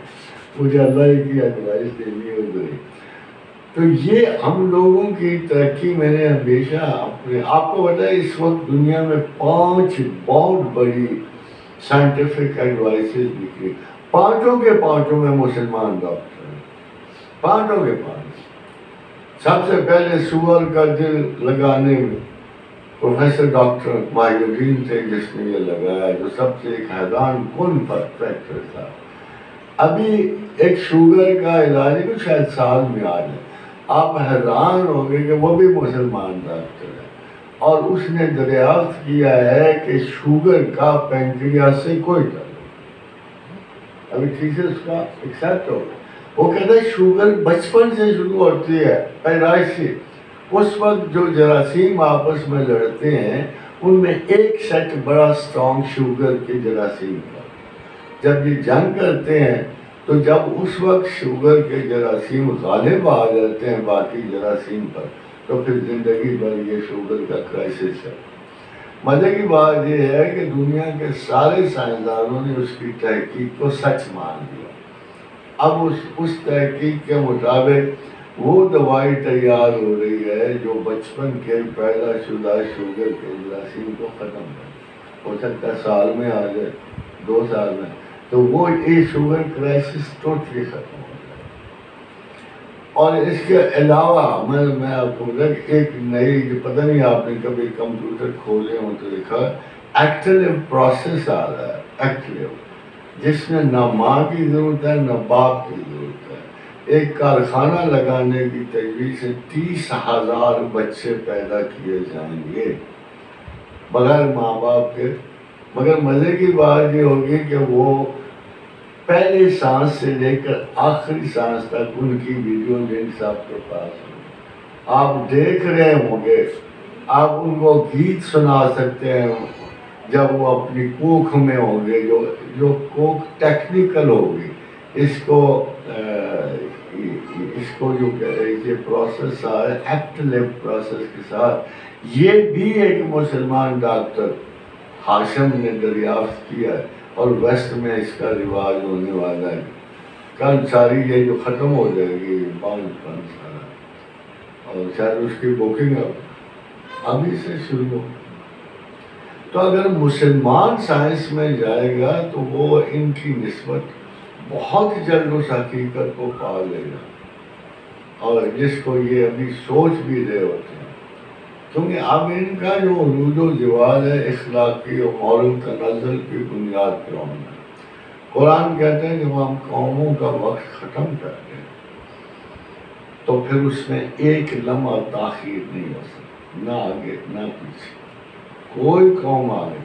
مجھے اللہ کی ایڈوائس دینی ہو گئی. تو یہ ہم لوگوں کی ترقی میں نے ہمیشہ اپنے آپ کو بتایا. اس وقت دنیا میں 5 بہت بڑی سائنٹیفک ایڈوائسز لکھی, 5 کے 5 میں مسلمان ڈاکٹر ہیں, 5 کے 5. سب سے پہلے سور کا دل لگانے میں پروفیسر ڈاکٹر ماہی الدین تھے جس نے یہ لگایا, جو سب سے ایک حیران کن پرفیکٹر تھا. ابھی ایک شوگر کا علاج ہے شاید سال میں آ جائے, آپ حیران ہوں گے کہ وہ بھی مسلمان ڈاکٹر ہے, اور اس نے دریافت کیا ہے کہ شوگر کا پینکریاس سے کوئی تعلق. ابھی تھیسس کا ایکسیپٹ ہو, وہ کہتا ہے شوگر بچپن سے شروع ہوتی ہے, پیدائش سے. اس وقت جو جراثیم آپس میں لڑتے ہیں ان میں ایک سیٹ بڑا اسٹرانگ شوگر کے جراثیم کا, جب یہ جنگ کرتے ہیں تو جب اس وقت شوگر کے جراثیم غالب آ جاتے ہیں باقی جراثیم پر, تو پھر زندگی بھر یہ شوگر کا کرائسس ہے. مزے کی بات یہ ہے کہ دنیا کے سارے سائنسدانوں نے اس کی تحقیق کو سچ مان لیا. اب اس تحقیق کے مطابق وہ دوائی تیار ہو رہی ہے جو بچپن کے پیدا شدہ شوگر کے جراثیم کو ختم کر, ہو سکتا ہے سال میں آ جائے, 2 سال میں, تو وہ یہ شوگر کرائسس ٹوٹلی ختم ہو جائے. اور اس کے علاوہ میں آپ کو بتا کہ ایک نئی, پتہ نہیں آپ نے کبھی کمپیوٹر کھولے ہوں تو دیکھا ایکٹیو پروسیس آ رہا ہے, ایکٹیو, جس میں نہ ماں کی ضرورت ہے نہ باپ کی ضرورت ہے. ایک کارخانہ لگانے کی تجویز سے 30,000 بچے پیدا کیے جائیں گے بغیر ماں باپ کے. مگر مزے کی بات یہ ہوگی کہ وہ پہلے سانس سے لے کر آخری سانس تک ان کی ویڈیو لنکس آپ کے پاس ہوں, آپ دیکھ رہے ہوں گے, آپ ان کو گیت سنا سکتے ہیں جب وہ اپنی کوکھ میں ہوں گے, جو کوکھ ٹیکنیکل ہوگی. اس کو جو یہ پروسیس آ رہا ہے ایکٹیو پروسیس کے ساتھ, یہ بھی ایک مسلمان ڈاکٹر ہاشم نے دریافت کیا ہے, اور ویسٹ میں اس کا رواج ہونے والا ہے. کل ساری یہ جو ختم ہو جائے گی 5 سال, اور شاید اس کی بکنگ ابھی سے شروع ہو. تو اگر مسلمان سائنس میں جائے گا تو وہ ان کی نسبت بہت جلد اس حقیقت کو پا لے گا, اور جس کو یہ ابھی سوچ بھی رہے ہوتے ہیں. کیونکہ اب ان کا جو عروج و زوال ہے اخلاقی اور مورل تنزل کی بنیاد پر ہونا ہے. قرآن کہتے ہیں جب ہم قوموں کا وقت ختم کرتے ہیں تو پھر اس میں ایک لمحہ تاخیر نہیں ہو سکتی, نہ آگے نہ پیچھے, کوئی قوم آگے.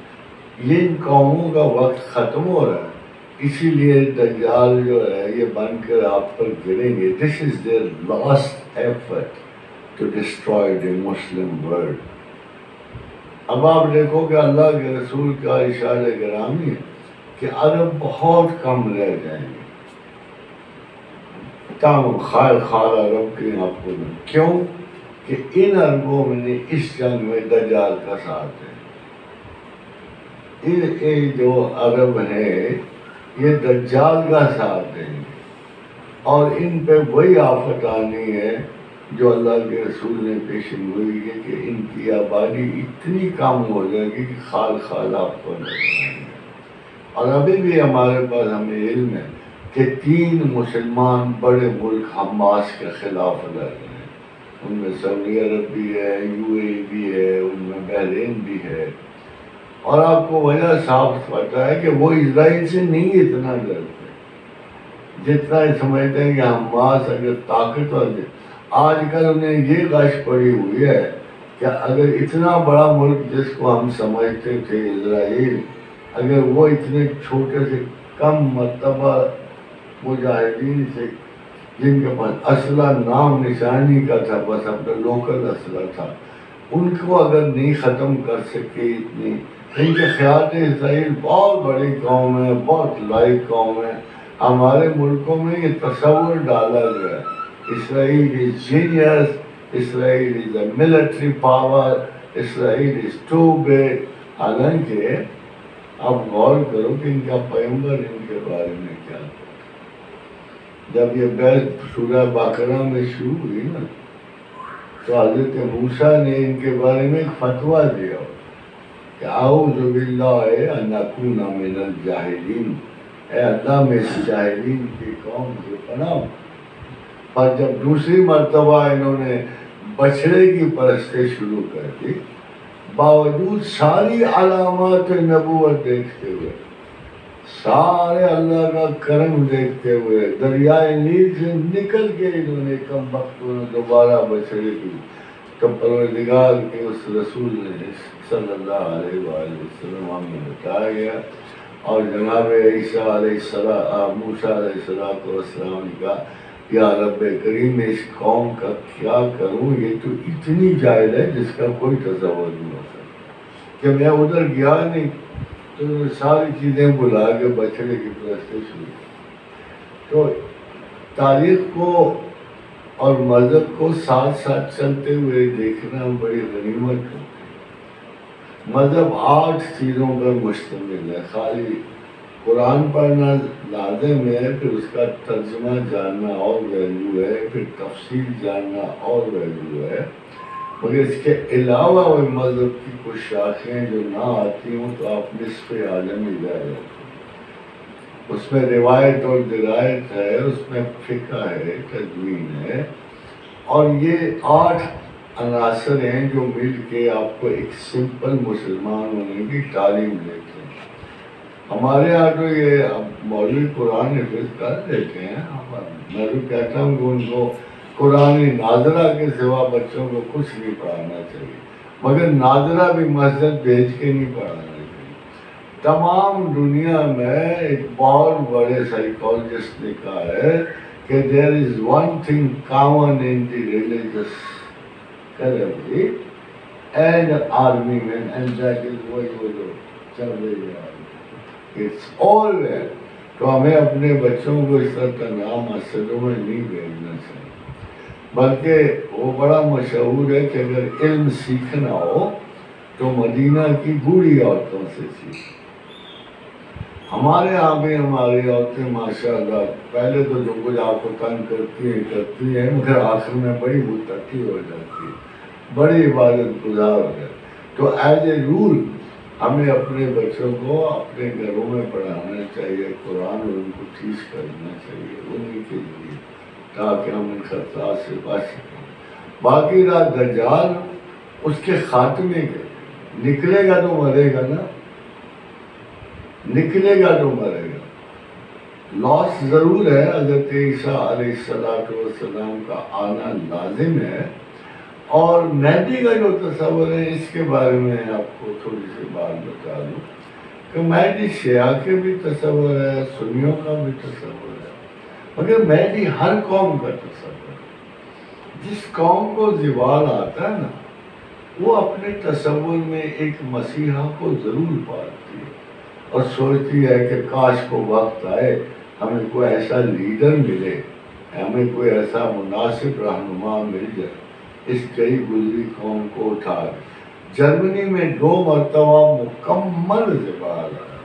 یہ ان قوموں کا وقت ختم ہو رہا ہے, اسی لیے دجال جو ہے یہ بن کر آپ پر گریں گے. This is their last effort to destroy the Muslim world. اب آپ دیکھو کہ اللہ کے رسول کا ارشاد گرامی ہے کہ عرب بہت کم رہ جائیں گے. تاہم خیر خار عرب کے آپ کو کیوں کہ ان عربوں میں نے اس جنگ میں دجال کا ساتھ ہے. ان جو عرب ہیں یہ دجال کا ساتھ دیں گے, اور ان پہ وہی آفت آنی ہے جو اللہ کے رسول نے پیشن گوئی ہے کہ ان کی آبادی اتنی کم ہو جائے گی کہ خال خال آپ کو نظر آئیں گے. اور ابھی بھی ہمارے پاس ہمیں علم ہے کہ 3 مسلمان بڑے ملک حماس کے خلاف لڑ رہے ہیں. ان میں سعودی عرب بھی ہے, UAE بھی ہے, ان میں بحرین بھی ہے. اور آپ کو وجہ صاف پتا ہے کہ وہ اسرائیل سے نہیں اتنا ڈرتے جتنا سمجھتے ہیں کہ حماس اگر طاقتور ہے. آج کل انہیں یہ غش پڑی ہوئی ہے کہ اگر اتنا بڑا ملک جس کو ہم سمجھتے تھے اسرائیل, اگر وہ اتنے چھوٹے سے کم مرتبہ مجاہدین سے جن کے پاس اسلحہ نام نشانی کا تھا, بس اپنا لوکل اسلحہ تھا, ان کو اگر نہیں ختم کر سکے اتنی ان کے خیال میں اسرائیل بہت بڑی قوم ہے، بہت لائق قوم ہے. ہمارے ملکوں میں یہ تصور ڈالا گیا Israel is genius, Israel is a military power, Israel is too big. حالانکہ اب غور کرو کہ ان کا پیغمبر ان کے بارے میں کیا تھا. جب یہ بحث سورہ بقرہ میں شروع ہوئی نا تو حضرت موسیٰ نے ان کے بارے میں ایک فتویٰ دیا کہ اعوذ باللہ ان اکون من الجاہلین، اے اللہ میں اس جاہلین کی قوم سے پناہ. پر جب دوسری مرتبہ انہوں نے بچڑے کی پرستی شروع کر دی، باوجود ساری علامات نبوت دیکھتے ہوئے، سارے اللہ کا کرم دیکھتے ہوئے، دریائے نیل سے نکل کے انہوں نے کم وقتوں میں دوبارہ بچڑے کی، تو پروردگار کے اس رسول نے صلی اللہ علیہ وآلہ وسلم ہمیں بتایا گیا. اور جناب عیسیٰ علیہ السلام، موسیٰ علیہ السلام نے کہا یا رب کریم میں اس قوم کا کیا کروں، یہ تو اتنی جاہل ہے جس کا کوئی تصور نہیں ہو سکتا. کہ میں ادھر گیا نہیں تو ساری چیزیں بلا کے بچڑے کی پرستی شروع. تو تاریخ کو اور مذہب کو ساتھ ساتھ چلتے ہوئے دیکھنا بڑی غنیمت ہے. مذہب 8 چیزوں پر مشتمل ہے. خالی قرآن پڑھنا لازم ہے، پھر اس کا ترجمہ جاننا اور ویلیو ہے، پھر تفسیر جاننا اور ویلیو ہے. مگر اس کے علاوہ وہ مذہب کی کچھ شاخیں جو نہ آتی ہوں تو آپ نصف عالم ہی جائے جاتے ہیں. اس میں روایت اور درایت ہے، اس میں فقہ ہے، تدوین ہے، اور یہ 8 عناصر ہیں جو مل کے آپ کو ایک سمپل مسلمان ہونے کی تعلیم دیتے ہیں. ہمارے یہاں تو یہ مولوی قرآن حفظ کر دیتے ہیں. میں تو کہتا ہوں کہ ان کو قرآن ناظرہ کے سوا بچوں کو کچھ نہیں پڑھانا چاہیے، مگر ناظرہ بھی مسجد بھیج کے نہیں پڑھانا چاہیے. تمام دنیا میں ایک بہت بڑے سائیکالوجسٹ نے کہا ہے کہ there is one thing common in the religious category and army men, and that is what you چل رہی ہے. It's all there. تو ہمیں اپنے بچوں کو اس طرح تنہا مسجدوں میں نہیں بھیجنا چاہیے، بلکہ وہ بڑا مشہور ہے کہ اگر علم سیکھنا ہو تو مدینہ کی بوڑھی عورتوں سے سیکھیں. ہمارے یہاں بھی ہماری عورتیں ماشاءاللہ پہلے تو جو کچھ آپ کو تنگ کرتی ہیں مگر آخر میں بڑی متقی ہو جاتی ہے، بڑی عبادت گزار ہو جاتی. تو ایز اے رول ہمیں اپنے بچوں کو اپنے گھروں میں پڑھانا چاہیے قرآن، اور ان کو ٹیچ کرنا چاہیے انہیں کے لیے، تاکہ ہم ان خطرات سے بچ سکیں. باقی رہا دجال، اس کے خاتمے کے نکلے گا تو مرے گا نا، نکلے گا تو مرے گا. لاس ضرور ہے، حضرت عیسیٰ علیہ السلام کا آنا لازم ہے. اور مہدی کا جو تصور ہے اس کے بارے میں آپ کو تھوڑی سی بات بتا دوں کہ مہدی شیعہ کے بھی تصور ہے، سنیوں کا بھی تصور ہے، مگر مہدی ہر قوم کا تصور ہے. جس قوم کو زوال آتا ہے نا وہ اپنے تصور میں ایک مسیحا کو ضرور پاتی ہے اور سوچتی ہے کہ کاش کو وقت آئے ہمیں کوئی ایسا لیڈر ملے، ہمیں کوئی ایسا مناسب رہنما مل جائے اس کئی گزری قوم کو اٹھا. جرمنی میں 2 مرتبہ مکمل زوال آیا،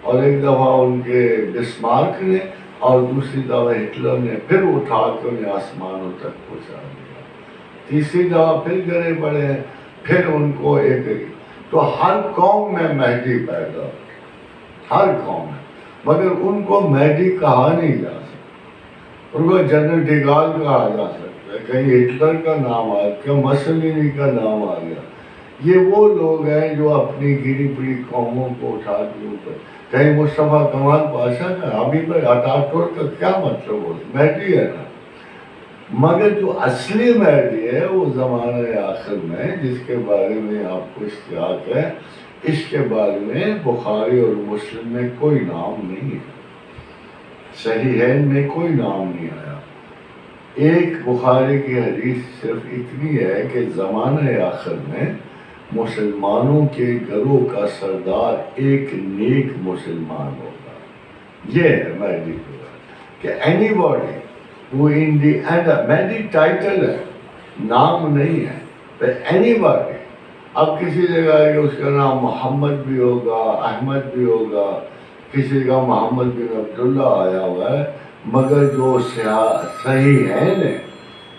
اور ایک دفعہ ان کے بسمارک نے اور دوسری دفعہ ہٹلر نے پھر اٹھا کے انہیں آسمانوں تک پہنچا دیا. تیسری دفعہ پھر گرے پڑے ہیں، پھر ان کو ایک. تو ہر قوم میں مہدی پیدا ہو، ہر قوم میں، مگر ان کو مہدی کہا نہیں جا سکتا. ان کو جنرل ڈیگال کہا جا سکتا ہے، کہیں ہٹلر کا نام آ گیا، مسولینی کا نام آ گیا. یہ وہ لوگ ہیں جو اپنی گری پڑی قوموں کو اٹھا کے اوپر. کہیں مصطفیٰ کمال پاشا کا ابھی پر اٹاٹورک کا کیا مطلب ہو، مہدی ہے نا. مگر جو اصلی مہدی ہے وہ زمانہ آخر میں، جس کے بارے میں آپ کو اشتیاق ہے، اس کے بارے میں بخاری اور مسلم میں کوئی نام نہیں ہے، صحیحین میں کوئی نام نہیں آیا. ایک بخاری کی حدیث صرف اتنی ہے کہ زمانہ آخر میں مسلمانوں کے گھروں کا سردار ایک نیک مسلمان ہوگا. یہ ہے مہدی کی بات کہ اینی باڈی وہ ان دی اینڈ مہدی ٹائٹل ہے، نام نہیں ہے. اینی باڈی، اب کسی جگہ اس کا نام محمد بھی ہوگا، احمد بھی ہوگا، کسی کا محمد بن عبداللہ آیا ہوا ہے، مگر جو صحیح ہیں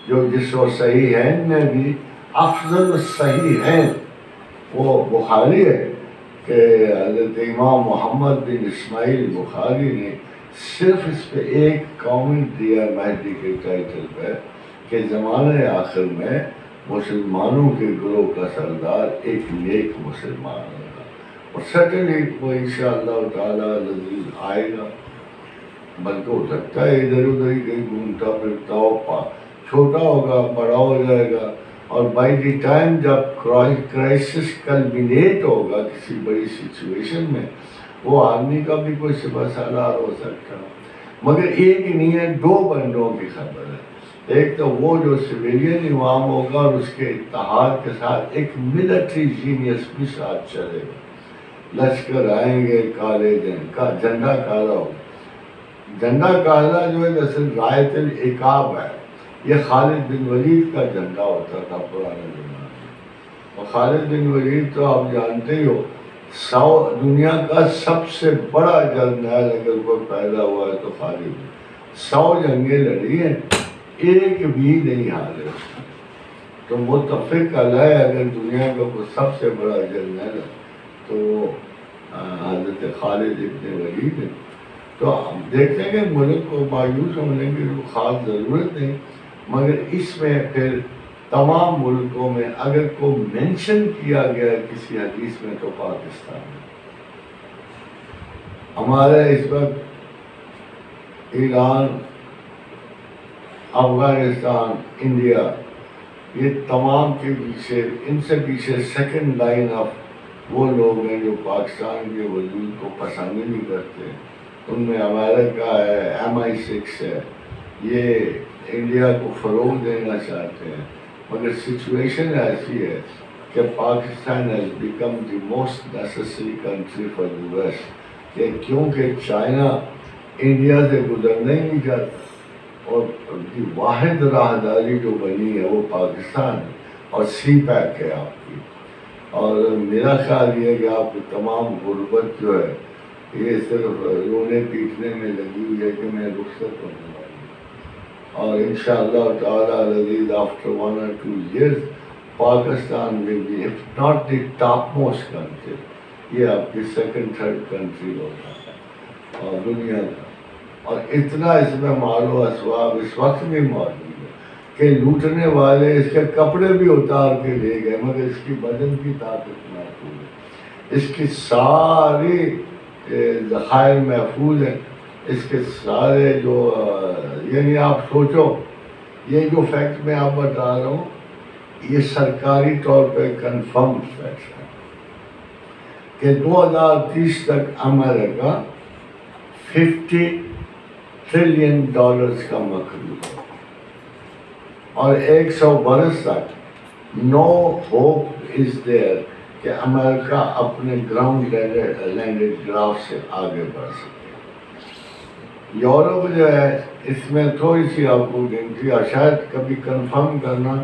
جو جس و صحیح ہیں میں بھی افضل صحیح ہیں وہ بخاری ہے کہ حضرت امام محمد بن اسماعیل بخاری نے صرف اس پہ ایک کامنٹ دیا مہدی کے ٹائٹل پہ کہ زمانے آخر میں مسلمانوں کے گروہ کا سردار ایک نیک مسلمان ہوگا. اور سٹنلی وہ انشاءاللہ تعالیٰ لذیذ آئے گا، بلکہ ہو سکتا ہے ادھر ادھر ہی کہیں گھومتا پھرتا ہو، چھوٹا ہوگا بڑا ہو جائے گا، اور بائی دی ٹائم جب کرائسس کلمینیٹ ہوگا کسی بڑی سچویشن میں وہ آدمی کا بھی کوئی سپہ سالار ہو سکتا. مگر ایک نہیں ہے، دو بندوں کی خبر ہے. ایک تو وہ جو سویلین امام ہوگا اور اس کے اتحاد کے ساتھ ایک ملٹری جینیس بھی ساتھ چلے گا. لشکر آئیں گے، کالے کا جھنڈا کالا ہوگا. جھنڈا کالا جو ہے دراصل رایت العقاب ہے. یہ خالد بن ولید کا جھنڈا ہوتا تھا پرانے زمانے میں. اور خالد بن ولید تو آپ جانتے ہی ہو، دنیا کا سب سے بڑا جرنیل اگر کوئی پیدا ہوا ہے تو خالد. 100 جنگیں لڑی ہیں، ایک بھی نہیں ہارے. تو متفق علیہ اگر دنیا کا کوئی سب سے بڑا جرنیل ہے تو حضرت خالد ابن ولید ہے. تو ہم دیکھتے ہیں کہ ملک کو مایوس ہونے کی خاص ضرورت نہیں، مگر اس میں پھر تمام ملکوں میں اگر کو مینشن کیا گیا کسی حدیث میں تو پاکستان میں. ہمارے اس وقت ایران، افغانستان، انڈیا، یہ تمام کے پیچھے، ان سے پیچھے سیکنڈ لائن آف وہ لوگ ہیں جو پاکستان کے وجود کو پسند نہیں کرتے. ان میں امریکہ ہے، MI6 ہے، یہ انڈیا کو فروغ دینا چاہتے ہیں. مگر سچویشن ایسی ہے کہ Pakistan has become the most necessary country for the West. کہ کیونکہ چائنا انڈیا سے گزرنا ہی نہیں چاہتا، اور واحد راہداری جو بنی ہے وہ پاکستان ہے، اور سی پیک ہے آپ کی. اور میرا خیال یہ ہے کہ آپ کی تمام غربت جو ہے یہ صرف رونے پیٹنے میں لگی ہوئی ہے کہ میں رخصت ہونے والی ہوں. اور انشاءاللہ تعالیٰ عزیز آفٹر 1 or 2 years پاکستان میں بھی if not the topmost country، یہ آپ کی سیکنڈ تھرڈ کنٹری ہوگا اور دنیا کا. اور اتنا اس میں مال و اسباب اس وقت بھی موجود ہے کہ لوٹنے والے اس کے کپڑے بھی اتار کے لے گئے، مگر اس کی بدن کی طاقت محفوظ ہے، اس کی ساری ذخائر محفوظ ہیں، اس کے سارے جو یعنی آپ سوچو یہ جو فیکٹ میں آپ بتا رہا ہوں یہ سرکاری طور پہ کنفرم فیکٹ ہے کہ 2030 تک امریکہ $50 ٹریلین کا مخلوق ہے، اور 100 برس تک نو ہوپ از دیئر کہ امریکہ اپنے گراؤنڈ لینڈڈ گراف سے آگے بڑھ سکے. یورپ جو ہے اس میں تھوڑی سی آپ کو گنتی، اور شاید کبھی کنفرم کرنا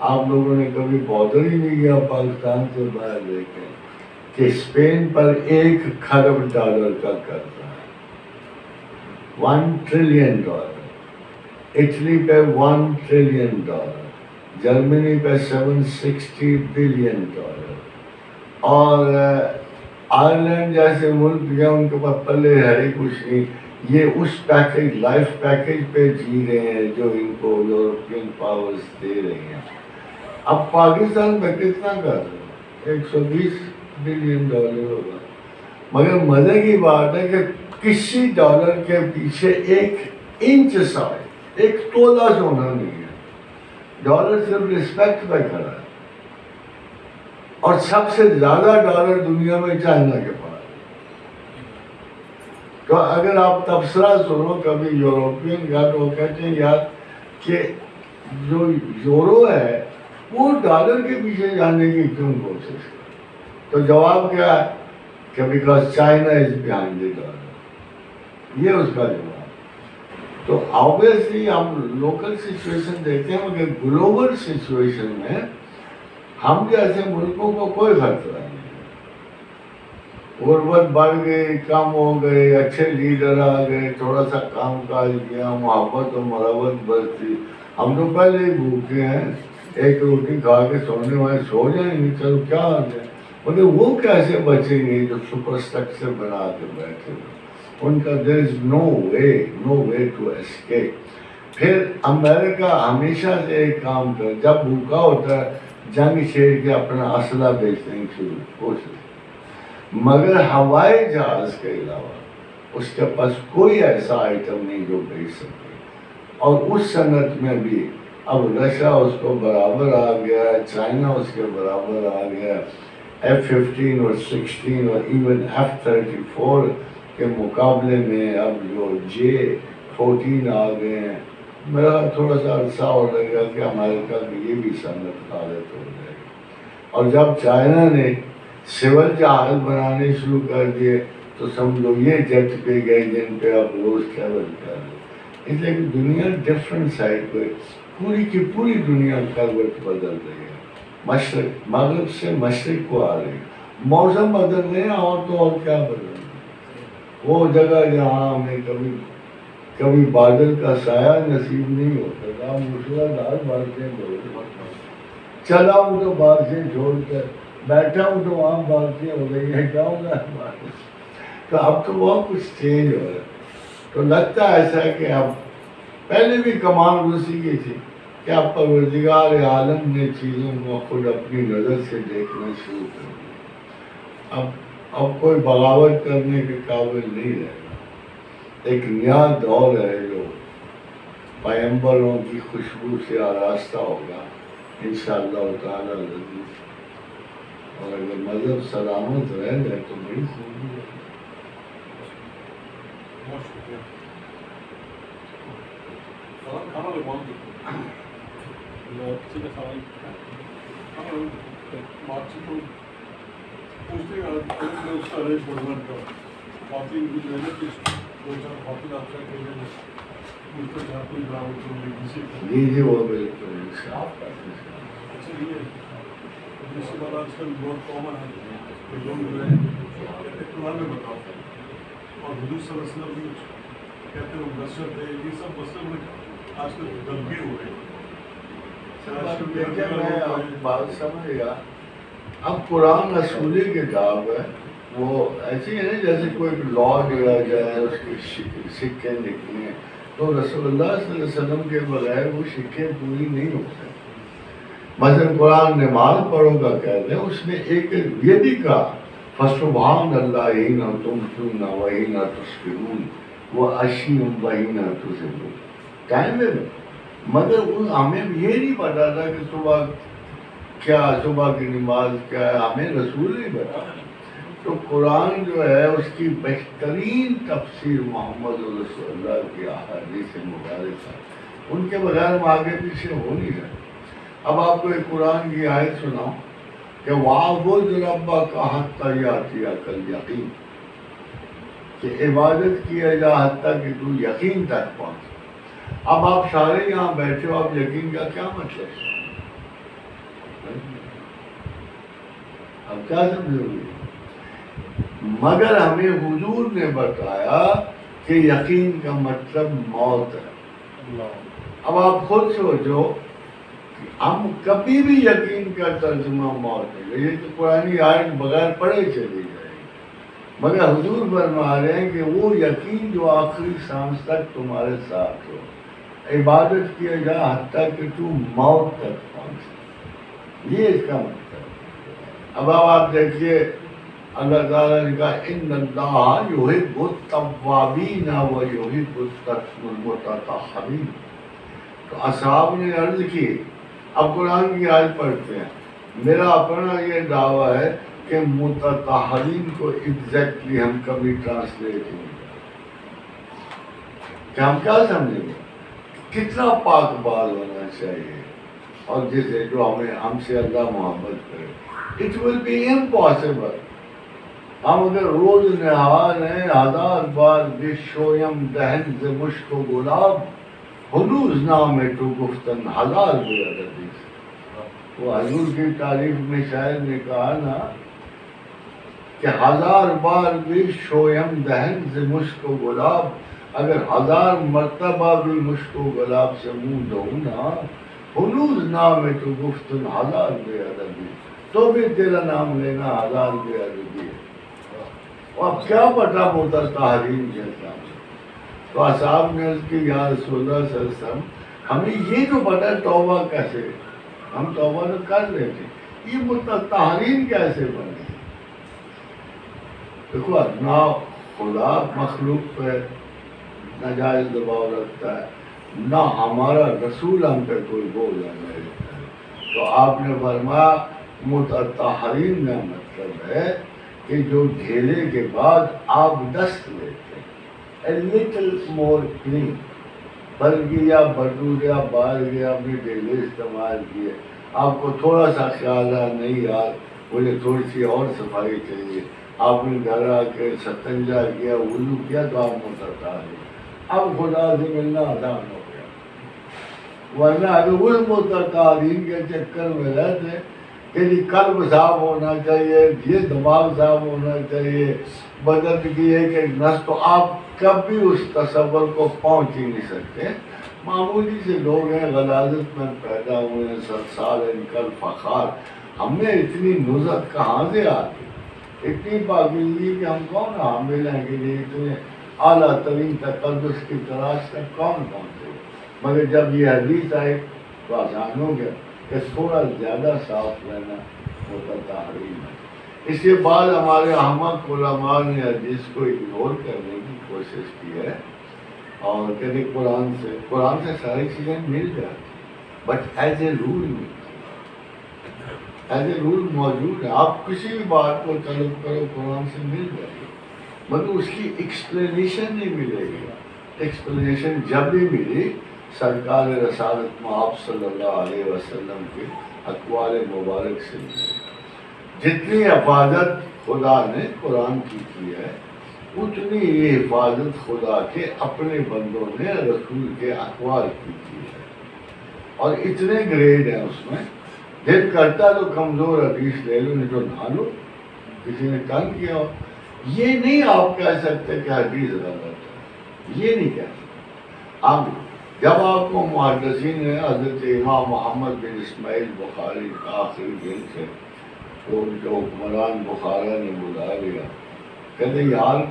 آپ لوگوں نے کبھی بادر ہی نہیں کیا پاکستان سے باہر دیکھیں کہ اسپین پر $1 کھرب کا قرضہ ہے، $1 ٹریلین. اٹلی پہ $1 ٹریلین، جرمنی پہ $760 بلین، اور آئرلینڈ جیسے ملک ہیں ان کے پاس پلے ہے ہی کچھ نہیں. یہ اس پیکیج لائف پیکیج پہ جی رہے ہیں جو ان کو یورپین پاورز دے رہی ہیں. اب پاکستان میں کتنا کر رہے ہیں؟ $120 بلین ہوگا. مگر مزے کی بات ہے کہ کسی ڈالر کے پیچھے 1 انچ سائے، 1 تولہ سونا نہیں ہے. ڈالر صرف رسپیکٹ پہ کھڑا ہے، اور سب سے زیادہ ڈالر دنیا میں چائنا کے پاس. تو اگر آپ تبصرہ سنو کبھی یوروپین کا تو وہ کہتے ہیں یار کہ جو یورو ہے وہ ڈالر کے پیچھے جانے کی کیوں کوشش کرے؟ تو جواب کیا ہے کہ because China is behind the dollar, یہ اس کا جواب۔ تو آبویسلی ہم لوکل سچویشن دیکھتے ہیں مگر گلوبل سچویشن میں ہم جیسے ملکوں کو کوئی خطرہ نہیں ہے۔ غربت بڑھ گئی، کم ہو گئے، اچھے لیڈر آ گئے، تھوڑا سا کام کاج کیا، محبت و مربت بڑھتی، ہم تو پہلے ہی بھوکے ہیں، ایک روٹی کھا کے سونے والے سو جائیں گے، چلو کیا آ جائے، مگر وہ کیسے بچیں گے جو سپر اسٹرکچر بنا کے بیٹھے ہوئے، ان کا there is no way to escape۔ پھر امریکہ ہمیشہ سے ایک کام کر، جب بھوکا ہوتا ہے جنگ چھیڑ کے اپنا اسلحہ بیچنے کی کوشش، مگر ہوائی جہاز کے علاوہ اس کے پاس کوئی ایسا آئٹم نہیں جو بیچ سکے۔ اور اس صنعت میں بھی اب رشیا اس کو برابر آ گیا ہے، چائنا اس کے برابر آ گیا ہے، F-15 اور 16 اور ایون F-34 کے مقابلے میں اب جو J-14 آ گئے ہیں۔ میرا تھوڑا سا عرصہ اور لگے گا کہ امریکہ کی یہ بھی صنعت غالب ہو جائے گی۔ اور جب چائنا نے سول جہاز بنانے شروع کر دیے تو سمجھو یہ جیٹ پہ گئے جن پہ آپ روز ٹریول کر رہے۔ اس لیے کہ دنیا ڈفرینٹ سائڈ پہ پوری کی پوری دنیا کروٹ بدل رہی ہے، مشرق مغرب سے مشرق کو آ رہی ہے، موسم بدل رہے ہیں، اور تو اور کیا بدل رہے ہیں۔ وہ جگہ جہاں ہمیں کبھی بادل کا سایہ نصیب نہیں ہوتا تھا، موسلادھار بارشیں ہو رہی، چلا ہوں تو بارشیں چھوڑ کر بیٹھا ہوں تو وہاں بارشیں ہو رہی ہیں، جاؤں گا بارش۔ تو اب تو بہت کچھ چینج ہو رہا ہے۔ تو لگتا ہے ایسا ہے کہ اب پہلے بھی کمال اسی کی تھی کہ اب پروردگار عالم نے چیزوں کو خود اپنی نظر سے دیکھنا شروع کر دیا۔ اب کوئی بغاوت کرنے کے قابل نہیں رہے گا۔ ایک نیا دور ہے جو پیغمبروں کی خوشبو سے آراستہ ہوگا انشاءاللہ تعالی العزیز۔ اور اگر مذہب سلامت رہ جائے تو بڑی خوبی ہے۔ بہت شکریہ۔ سوال کھانا لگواؤں گی کسی کا سوال بات چیت تو پوچھتے گا میں اس کا ریٹ بڑھوان کا خواتین بھی جو ہے نا کہ دو چار خواتین آپ سے کہ میں مجھ پر جہاں کوئی براؤ تو میں کسی کو جی وہ بالکل صاف کرتے ہیں۔ اچھا یہ جس کے بعد آج کل بہت کامن ہے کہ لوگ جو ہے قرآن میں بتاؤ اور حضور صلی اللہ علیہ وسلم بھی کہتے ہیں مسجد ہے، یہ سب مسئلے میں آج کل غلطی ہو رہی دیکھیں میں آپ بات سمجھ گیا۔ اب قرآن اصولی کتاب ہے، وہ ایسی ہے نا جیسے کوئی لا جڑا جائے اس کی سکے نکلیں، تو رسول اللہ صلی اللہ علیہ وسلم کے بغیر وہ سکے پوری نہیں ہو سکتی۔ مثلا قرآن نماز پڑھو گا کہتے ہیں، اس میں ایک یہ بھی کہا فَسُبْحَانَ اللَّهِ حِينَ تُمْسُونَ وَحِينَ تُصْبِحُونَ وَعَشِيًّا وَحِينَ تُظْهِرُونَ۔ ٹائم ہے مگر ہمیں یہ نہیں پتا تھا کہ صبح کی نماز کیا ہے، ہمیں رسول نہیں بتا۔ تو قرآن جو ہے اس کی بہترین تفسیر محمد رسول اللہ کی احادیث مبارکہ، ان کے بغیر ہم آگے پیچھے ہو نہیں رہے۔ اب آپ کو ایک قرآن کی آیت سناؤں کہ وَاعْبُدْ رَبَّكَ حَتَّىٰ يَأْتِيَكَ الْيَقِينُ، کہ عبادت کیا جا حتیٰ کہ تو یقین تک پہنچ۔ اب آپ سارے یہاں بیٹھے ہو، اب یقین کا کیا مطلب ہے؟ اب کیا سمجھو گے؟ مگر ہمیں حضور نے بتایا کہ یقین کا مطلب موت ہے۔ اب آپ خود سوچو، ہم کبھی بھی یقین کا ترجمہ موت ہے، یہ تو قرآن آیت بغیر پڑھے چلی جائے گی، مگر حضور فرما رہے ہیں کہ وہ یقین جو آخری سانس تک تمہارے ساتھ ہو، عبادت کیا جا حتیٰ کہ تو موت تک پہنچے، یہ اس کا مطلب۔ اب آپ دیکھیے اللہ تعالیٰ نے کہا ان اللہ یحب التوابین و یحب المتطہرین، تو اصحاب نے عرض کی، اب قرآن کی آیت پڑھتے ہیں، میرا اپنا یہ دعویٰ ہے کہ متطہرین کو ایگزیکٹلی ہم کبھی ٹرانسلیٹ نہیں کرتے، کہ ہم کیا سمجھیں گے کتنا پاک باز ہونا چاہیے، اور جسے جو ہم سے اللہ محبت کرے. It will be impossible. ہم اگر روز نہار ہیں 1000 بار بشویم دہن ز مشک و گلاب ہنوز نام تو گفتن 1000 بے ادبی. وہ حضور کی تعریف میں شاعر نے کہا نا کہ 1000 بار بھی شویم دہن ز مشک و گلاب، اگر 1000 مرتبہ بھی مشک و گلاب سے منہ دھوں نا ہنوز نام تو گفتن 1000 بے ادبی، تو بھی تیرا نام لینا 1000 بے ادبی ہے. اب کیا پتا ہوتا تحریم جیسا. تو اصحاب نے عرض کی یا رسول اللہ صلی اللہ علیہ وسلم ہمیں یہ تو پتا توبہ کیسے، ہم توبہ تو کر لیتے، یہ تحریم کیسے بنے. دیکھو نہ خدا مخلوق پہ ناجائز دباؤ رکھتا ہے، نہ ہمارا رسول ہم پہ کوئی بوجھ نہیں رکھتا ہے. تو آپ نے فرمایا متطہرین کا مطلب ہے کہ جو ڈھیلے کے بعد آپ دست لیتے ہیں، a little more clean، بل گیا بٹو گیا باہر گیا اپنے ڈھیلے استعمال کیے، آپ کو تھوڑا سا خیال رہا نہیں یار مجھے تھوڑی سی اور صفائی چاہیے، آپ نے گھر آ کے ستنجا کیا وضو کیا تو آپ متطہر. اب خدا سے ملنا آسان ہو گیا. ورنہ اگر اس متطہرین کے چکر میں رہتے کہ یہ قلب صاف ہونا چاہیے، یہ دماغ صاف ہونا چاہیے، بدن کی ایک ایک نس، تو آپ کبھی اس تصور کو پہنچ ہی نہیں سکتے. معمولی سے لوگ ہیں، غلاظت میں پیدا ہوئے ہیں، سرسال انکل فخار. ہمیں اتنی نزت کہاں سے آتی، اتنی پاکیزگی کہ ہم کون حامل ہیں کہ یہ اتنے اعلیٰ ترین تقدس کی تلاش تک کون پہنچے. مگر جب یہ حدیث آئے تو آسان ہو گیا کہ تھوڑا زیادہ صاف رہنا متطہرین ہے. اس کے بعد ہمارے احمق علماء نے حدیث کو اگنور کرنے کی کوشش کی ہے اور کہتے قرآن سے ساری چیزیں مل جاتی، بٹ ایز اے رول موجود ہے. آپ کسی بھی بات کو طلب کرو قرآن سے مل جائے گی، مگر اس کی ایکسپلینیشن نہیں ملے گی. ایکسپلینیشن جب بھی ملی سرکار رسالت مآب صلی اللہ علیہ وسلم کے اقوال مبارک سے ملی. جتنی حفاظت خدا نے قرآن کی ہے اتنی ہی حفاظت خدا کے اپنے بندوں نے رسول کے اقوال کی ہے. اور اتنے گریڈ ہیں اس میں، دل کرتا تو کمزور حدیث لے لو نہیں تو نہ لو. کسی نے تنگ کیا ہو یہ نہیں آپ کہہ سکتے کہ حدیث غلط ہے، یہ نہیں کہہ سکتے. آپ جب آپ کو محدثین نے حضرت امام محمد بن اسماعیل بخاری آخری دن سے تو ان کے حکمران بخارا نے بلا لیا، کہتے یار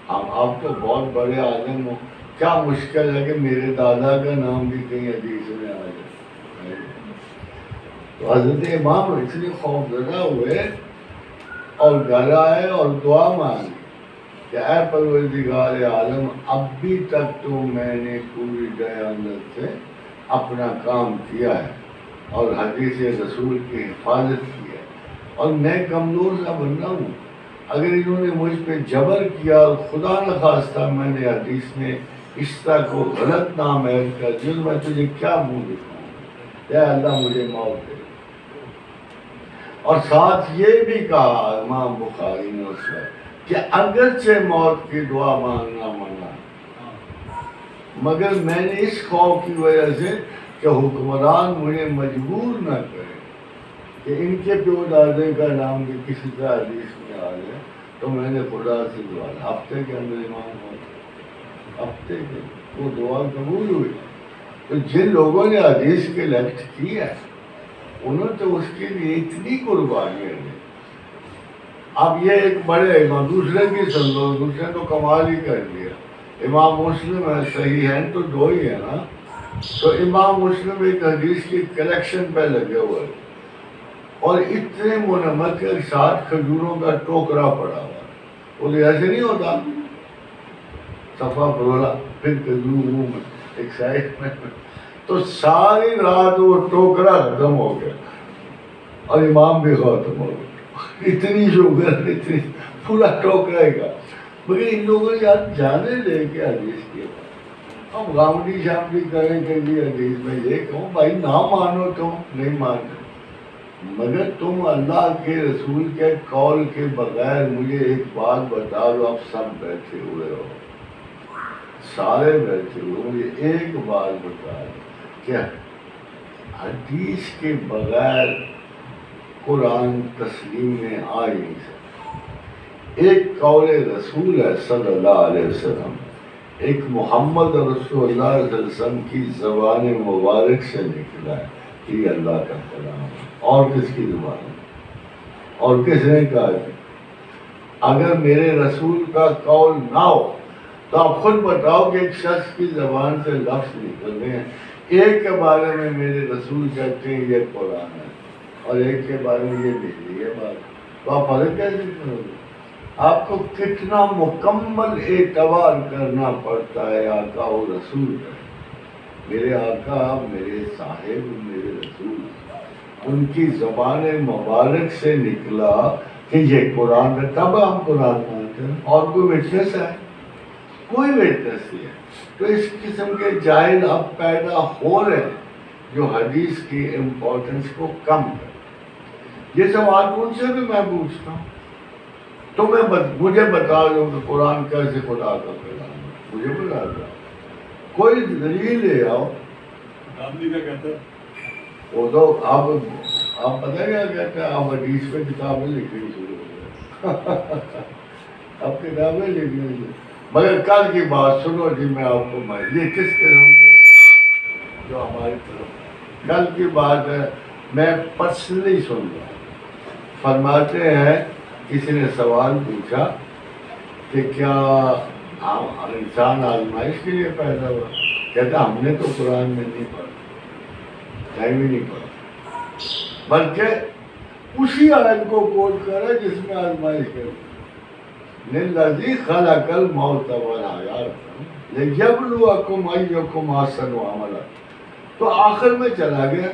آپ تو بہت بڑے عالم ہو، کیا مشکل ہے کہ میرے دادا کا نام بھی کہیں حدیث میں آ جائے. تو حضرت امام اس لیے خوف زدہ ہوئے اور گھر آئے اور دعا مانگی کہ اے پروردگار عالم اب بھی تک تو میں نے پوری دیانت سے اپنا کام کیا ہے اور حدیث رسول کی حفاظت کی ہے، اور میں کمزور سا بندہ ہوں. اگر انہوں نے مجھ پہ جبر کیا اور خدا نخواستہ میں نے حدیث میں اس طرح کو غلط نام ایڈ کر دیا تو میں تجھے کیا منہ دکھاؤں. اے اللہ مجھے موت دے. اور ساتھ یہ بھی کہا امام بخاری نے اس وقت کہ اگرچہ موت کی دعا مانگنا منع مگر میں نے اس خوف کی وجہ سے کہ حکمران مجھے مجبور نہ کرے کہ ان کے پیو دادے کا نام بھی کسی طرح حدیث میں آ جائے، تو میں نے خدا سے دعا ہفتے کے اندر امام ہو، ہفتے کے وہ دعا قبول ہوئی. تو جن لوگوں نے حدیث کے لیکٹ کی ہے انہوں تو اس کے لیے اتنی قربانیاں دی. اب یہ ایک بڑے امام دوسرے کی سن لو، دوسرے تو کمال ہی کر دیا. امام مسلم ہے، صحیح ہے تو دو ہی ہے نا. تو امام مسلم ایک حدیث کی کلیکشن پہ لگے ہوئے اور اتنے منمت کے ساتھ کھجوروں کا ٹوکرا پڑا ہوا. وہ ایسے نہیں ہوتا صفا پرولا پھر کھجور میں ایک سائڈ میں، تو ساری رات وہ ٹوکرا ختم ہو گیا اور امام بھی ختم ہو گیا. اتنی شوگر اتنی پورا ٹوکرے کا. مگر ان لوگوں نے یاد جانے لے کے حدیث کیا اب غامدی شامدی کریں کہ جی حدیث میں یہ کہوں، بھائی نہ مانو تم نہیں مانتے، مگر تم اللہ کے رسول کے قول کے بغیر مجھے ایک بات بتا دو. اب سب بیٹھے ہوئے ہو، سارے بیٹھے ہوئے، مجھے ایک بات بتا دو کیا حدیث کے بغیر قرآن تسلیم میں آ ہی نہیں سکتا. ایک قول رسول ہے صلی اللہ علیہ وسلم، ایک محمد رسول اللہ صلی اللہ علیہ وسلم کی زبان مبارک سے نکلا ہے کہ یہ اللہ کا کلام ہے. اور کس کی زبان ہے؟ اور کس نے کہا ہے؟ اگر میرے رسول کا قول نہ ہو تو آپ خود بتاؤ کہ ایک شخص کی زبان سے لفظ نکل رہے ہیں، ایک کے بارے میں میرے رسول کہتے ہیں یہ قرآن ہے اور ایک کے بارے میں یہ بجلی ہے بات، تو آپ فرق کیسے کرو گے؟ آپ کو کتنا مکمل اعتبار کرنا پڑتا ہے آقا و رسول کا. میرے آقا، میرے صاحب، میرے رسول، ان کی زبان مبارک سے نکلا کہ یہ قرآن ہے، تب ہم قرآن مانتے ہیں. اور کوئی وٹنس ہے؟ کوئی وٹنس نہیں ہے. تو اس قسم کے جاہل اب پیدا ہو رہے ہیں جو حدیث کی امپورٹنس کو کم کریں. یہ سوال ان سے بھی میں پوچھتا ہوں، تو مجھے بتا دو کہ قرآن کیسے خدا کا کلام ہے، مجھے بتا دو. کوئی دلیل لے آؤ. گاندھی کا کہتا ہے وہ تو آپ پتہ کیا کہتے ہیں، آپ حدیث پہ کتابیں لکھنی شروع ہو گئے. اب کتابیں لکھنی شروع. مگر کل کی بات سنو جی، میں آپ کو یہ کس قسم کی جو ہماری طرف کل کی بات ہے، میں پرسنلی سن رہا ہوں. فرماتے ہیں کسی نے سوال پوچھا کہ کیا انسان آزمائش کے لیے پیدا ہوا؟ کہتا ہم نے تو قرآن میں نہیں پڑھا، کہیں بھی نہیں پڑھا، بلکہ اسی آیت کو کوٹ کرا جس میں آزمائش کرے. للذی خلق الموت والحیات لیبلوکم ایکم احسن عملا. تو آخر میں چلا گیا،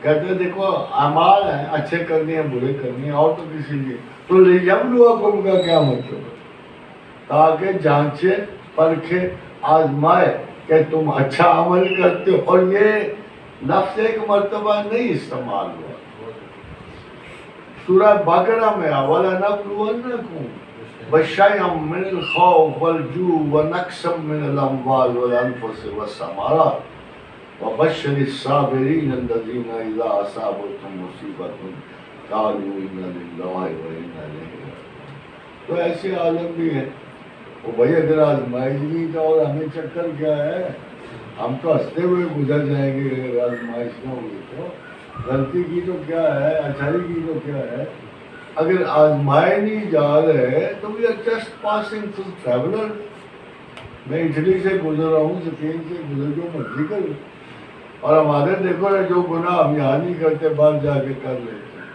کہتے دیکھو اعمال ہیں، اچھے کرنے ہیں برے کرنے ہیں، اور تو کسی لیے. تو لیبلوکم کا کیا مطلب ہے؟ تاکہ جانچے پرکھے آزمائے کہ تم اچھا عمل کرتے ہو. اور یہ لفظ ایک مرتبہ نہیں استعمال ہوا. سورہ بقرہ میں وَلَنَبْلُوَنَّكُمْ بِشَيْءٍ مِّنَ الْخَوْفِ وَالْجُوعِ وَنَقْصٍ مِّنَ الْأَمْوَالِ وَالْأَنفُسِ وَالثَّمَرَاتِ وَبَشِّرِ الصَّابِرِينَ الَّذِينَ إِذَا أَصَابَتْهُم مُّصِیبَةٌ قَالُوا إِنَّا لِلَّهِ وَإِنَّا إِلَیْهِ رَاجِعُونَ. تو ایسے عالم بھی ہیں وہ بھائی اگر آزمائش نہیں کا اور ہمیں چکر کیا ہے، ہم تو ہنستے ہوئے گزر جائیں گے. اگر آزمائش نہ ہوئی تو غلطی کی تو کیا ہے، اچھائی کی تو کیا ہے. اگر آزمائے نہیں جا رہے تو we are just passing through traveller. میں اٹلی سے گزر رہا ہوں، اسپین سے گزر جو مرضی کروں، اور ہمارے دیکھو نا جو گناہ ہم یہاں نہیں کرتے باہر جا کے کر لیتے ہیں.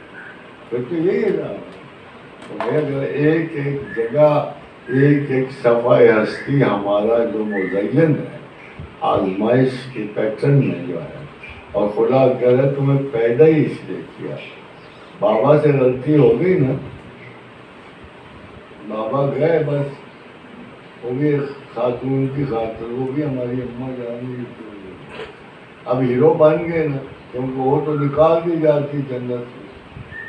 پھر تو یہی ہے نا. تو میں اگر ایک ایک جگہ ایک ایک صفحہ ہستی ہمارا جو مزین ہے آزمائش کے پیٹرن میں جو ہے، اور خدا کہہ رہے تمہیں پیدا ہی اس لیے کیا. بابا سے غلطی ہو گئی نا، بابا گئے بس، وہ بھی خاتون کی خاطر، وہ بھی ہماری اماں جان. اب ہیرو بن گئے نا، کیونکہ وہ تو نکال دی جاتی جنت سے.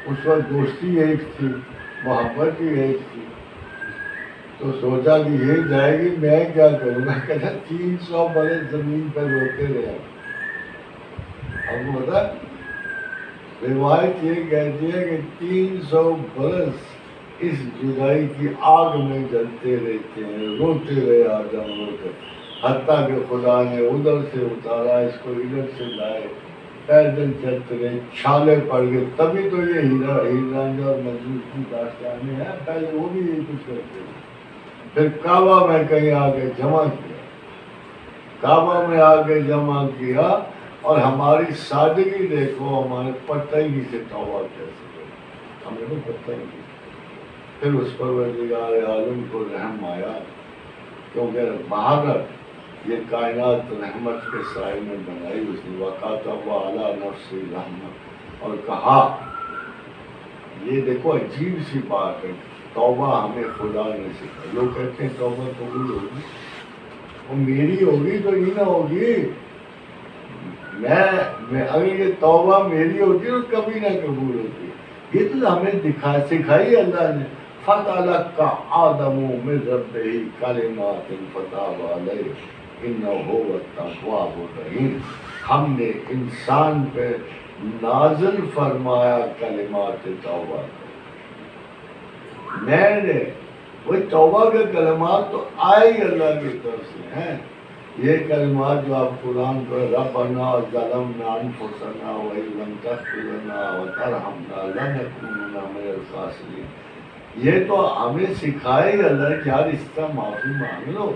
اس وقت دوستی ایک تھی، محبت ہی ایک تھی. تو سوچا کہ یہ جائے گی، میں کیا کروں گا. کہتا 300 برس زمین پر روتے رہے. اب وہ بتا روایت یہ کہتی ہے کہ 300 برس اس جدائی کی آگ میں جلتے رہتے ہیں، روتے رہے آدم رو کر، حتیٰ کہ خدا نے ادھر سے اتارا، اس کو ادھر سے لائے، پیدل چلتے رہے، چھالے پڑ گئے. تبھی تو یہ ہیرا رانجھا اور مجنون کی داستانیں ہیں. پہلے وہ بھی یہی کچھ کرتے تھے. پھر کعبہ میں کہیں آگے جمع کیا، کعبہ میں آگے جمع کیا، اور ہماری سادگی دیکھو، ہمارے پتہ ہی نہیں سے توبہ کیسے کریں، ہمیں تو پتہ ہی نہیں. پھر اس پروردگار عالم کو رحم آیا، کیونکہ باہر یہ کائنات رحمت کے سائے میں بنائی اس نے. وَكَتَبَ عَلَىٰ نَفْسِهِ الرَّحْمَةَ، اور کہا یہ دیکھو عجیب سی بات ہے، توبہ ہمیں خدا نے سکھائی. لوگ کہتے ہیں توبہ قبول ہوگی، وہ میری ہوگی تو ہی نہ ہوگی. میں اگر یہ توبہ میری ہوتی تو کبھی نہ قبول ہوتی. یہ تو ہمیں سکھائی اللہ نے. فَتَلَقَّى آدَمُ مِن رَّبِّهِ كَلِمَاتٍ فَتَابَ عَلَيْهِ إِنَّهُ هُوَ التَّوَّابُ الرَّحِيمُ. ہم نے انسان پہ نازل فرمایا کلمات توبہ. میں نے وہ توبہ کے کلمات تو آئے ہی اللہ کی طرف سے ہیں. یہ کلمات جو آپ قرآن پر ربنا ظلمنا انفسنا وان لم تغفر لنا وترحمنا لنکونن من الخاسرین. یہ تو ہمیں سکھائے اللہ کہ یار اس کا معافی مانگ لو.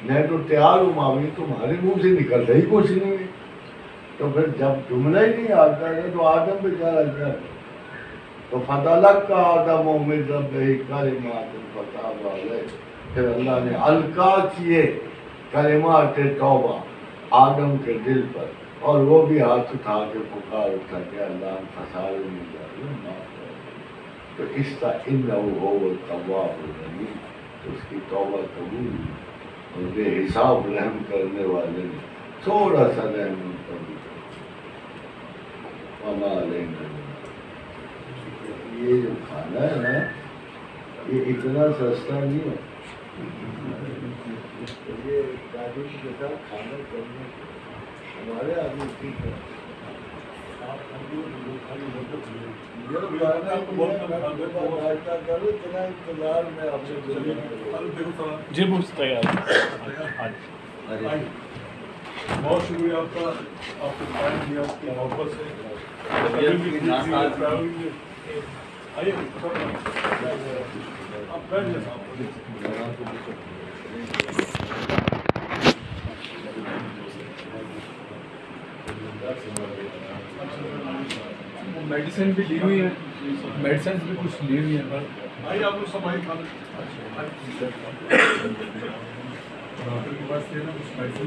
میں تو تیار ہوں معافی, تمہارے منہ سے نکلتا ہی کچھ نہیں. تو پھر جب جملہ ہی نہیں آتا ہے تو آدم بیچارہ کیا. تو فَتَلَقَّى آدَمُ مِن رَّبِّهِ كَلِمَاتٍ فَتَابَ عَلَيْهِ. پھر اللہ نے القا کیے کلمات توبہ آدم کے دل پر, اور وہ بھی ہاتھ اٹھا کے پکار اٹھا کے اللہ فسارے نہیں جائے معاف کر. تو اس کا انہ هو التواب الرحیم. اس کی توبہ قبول اور بے حساب رحم کرنے والے نے تھوڑا سا رحم قبول وما علینا. یہ جو کھانا ہے نا یہ اتنا سستا نہیں ہے. یہ دادی کے ساتھ کھانا کرنے ہمارے آدمی ٹھیک ہے. جی تیار. بہت شکریہ آپ کا, آپ کو ٹائم دیا, آپ کی محبت سے. آئیے آپ بیٹھ جائیں. میڈیسن بھی لی ہوئی ہے, میڈیسن بھی کچھ لی ہوئی ہے. آئیے آپ لوگ سب آئیے کھانا. ڈاکٹر کے پاس تھے نا کچھ میڈیسن.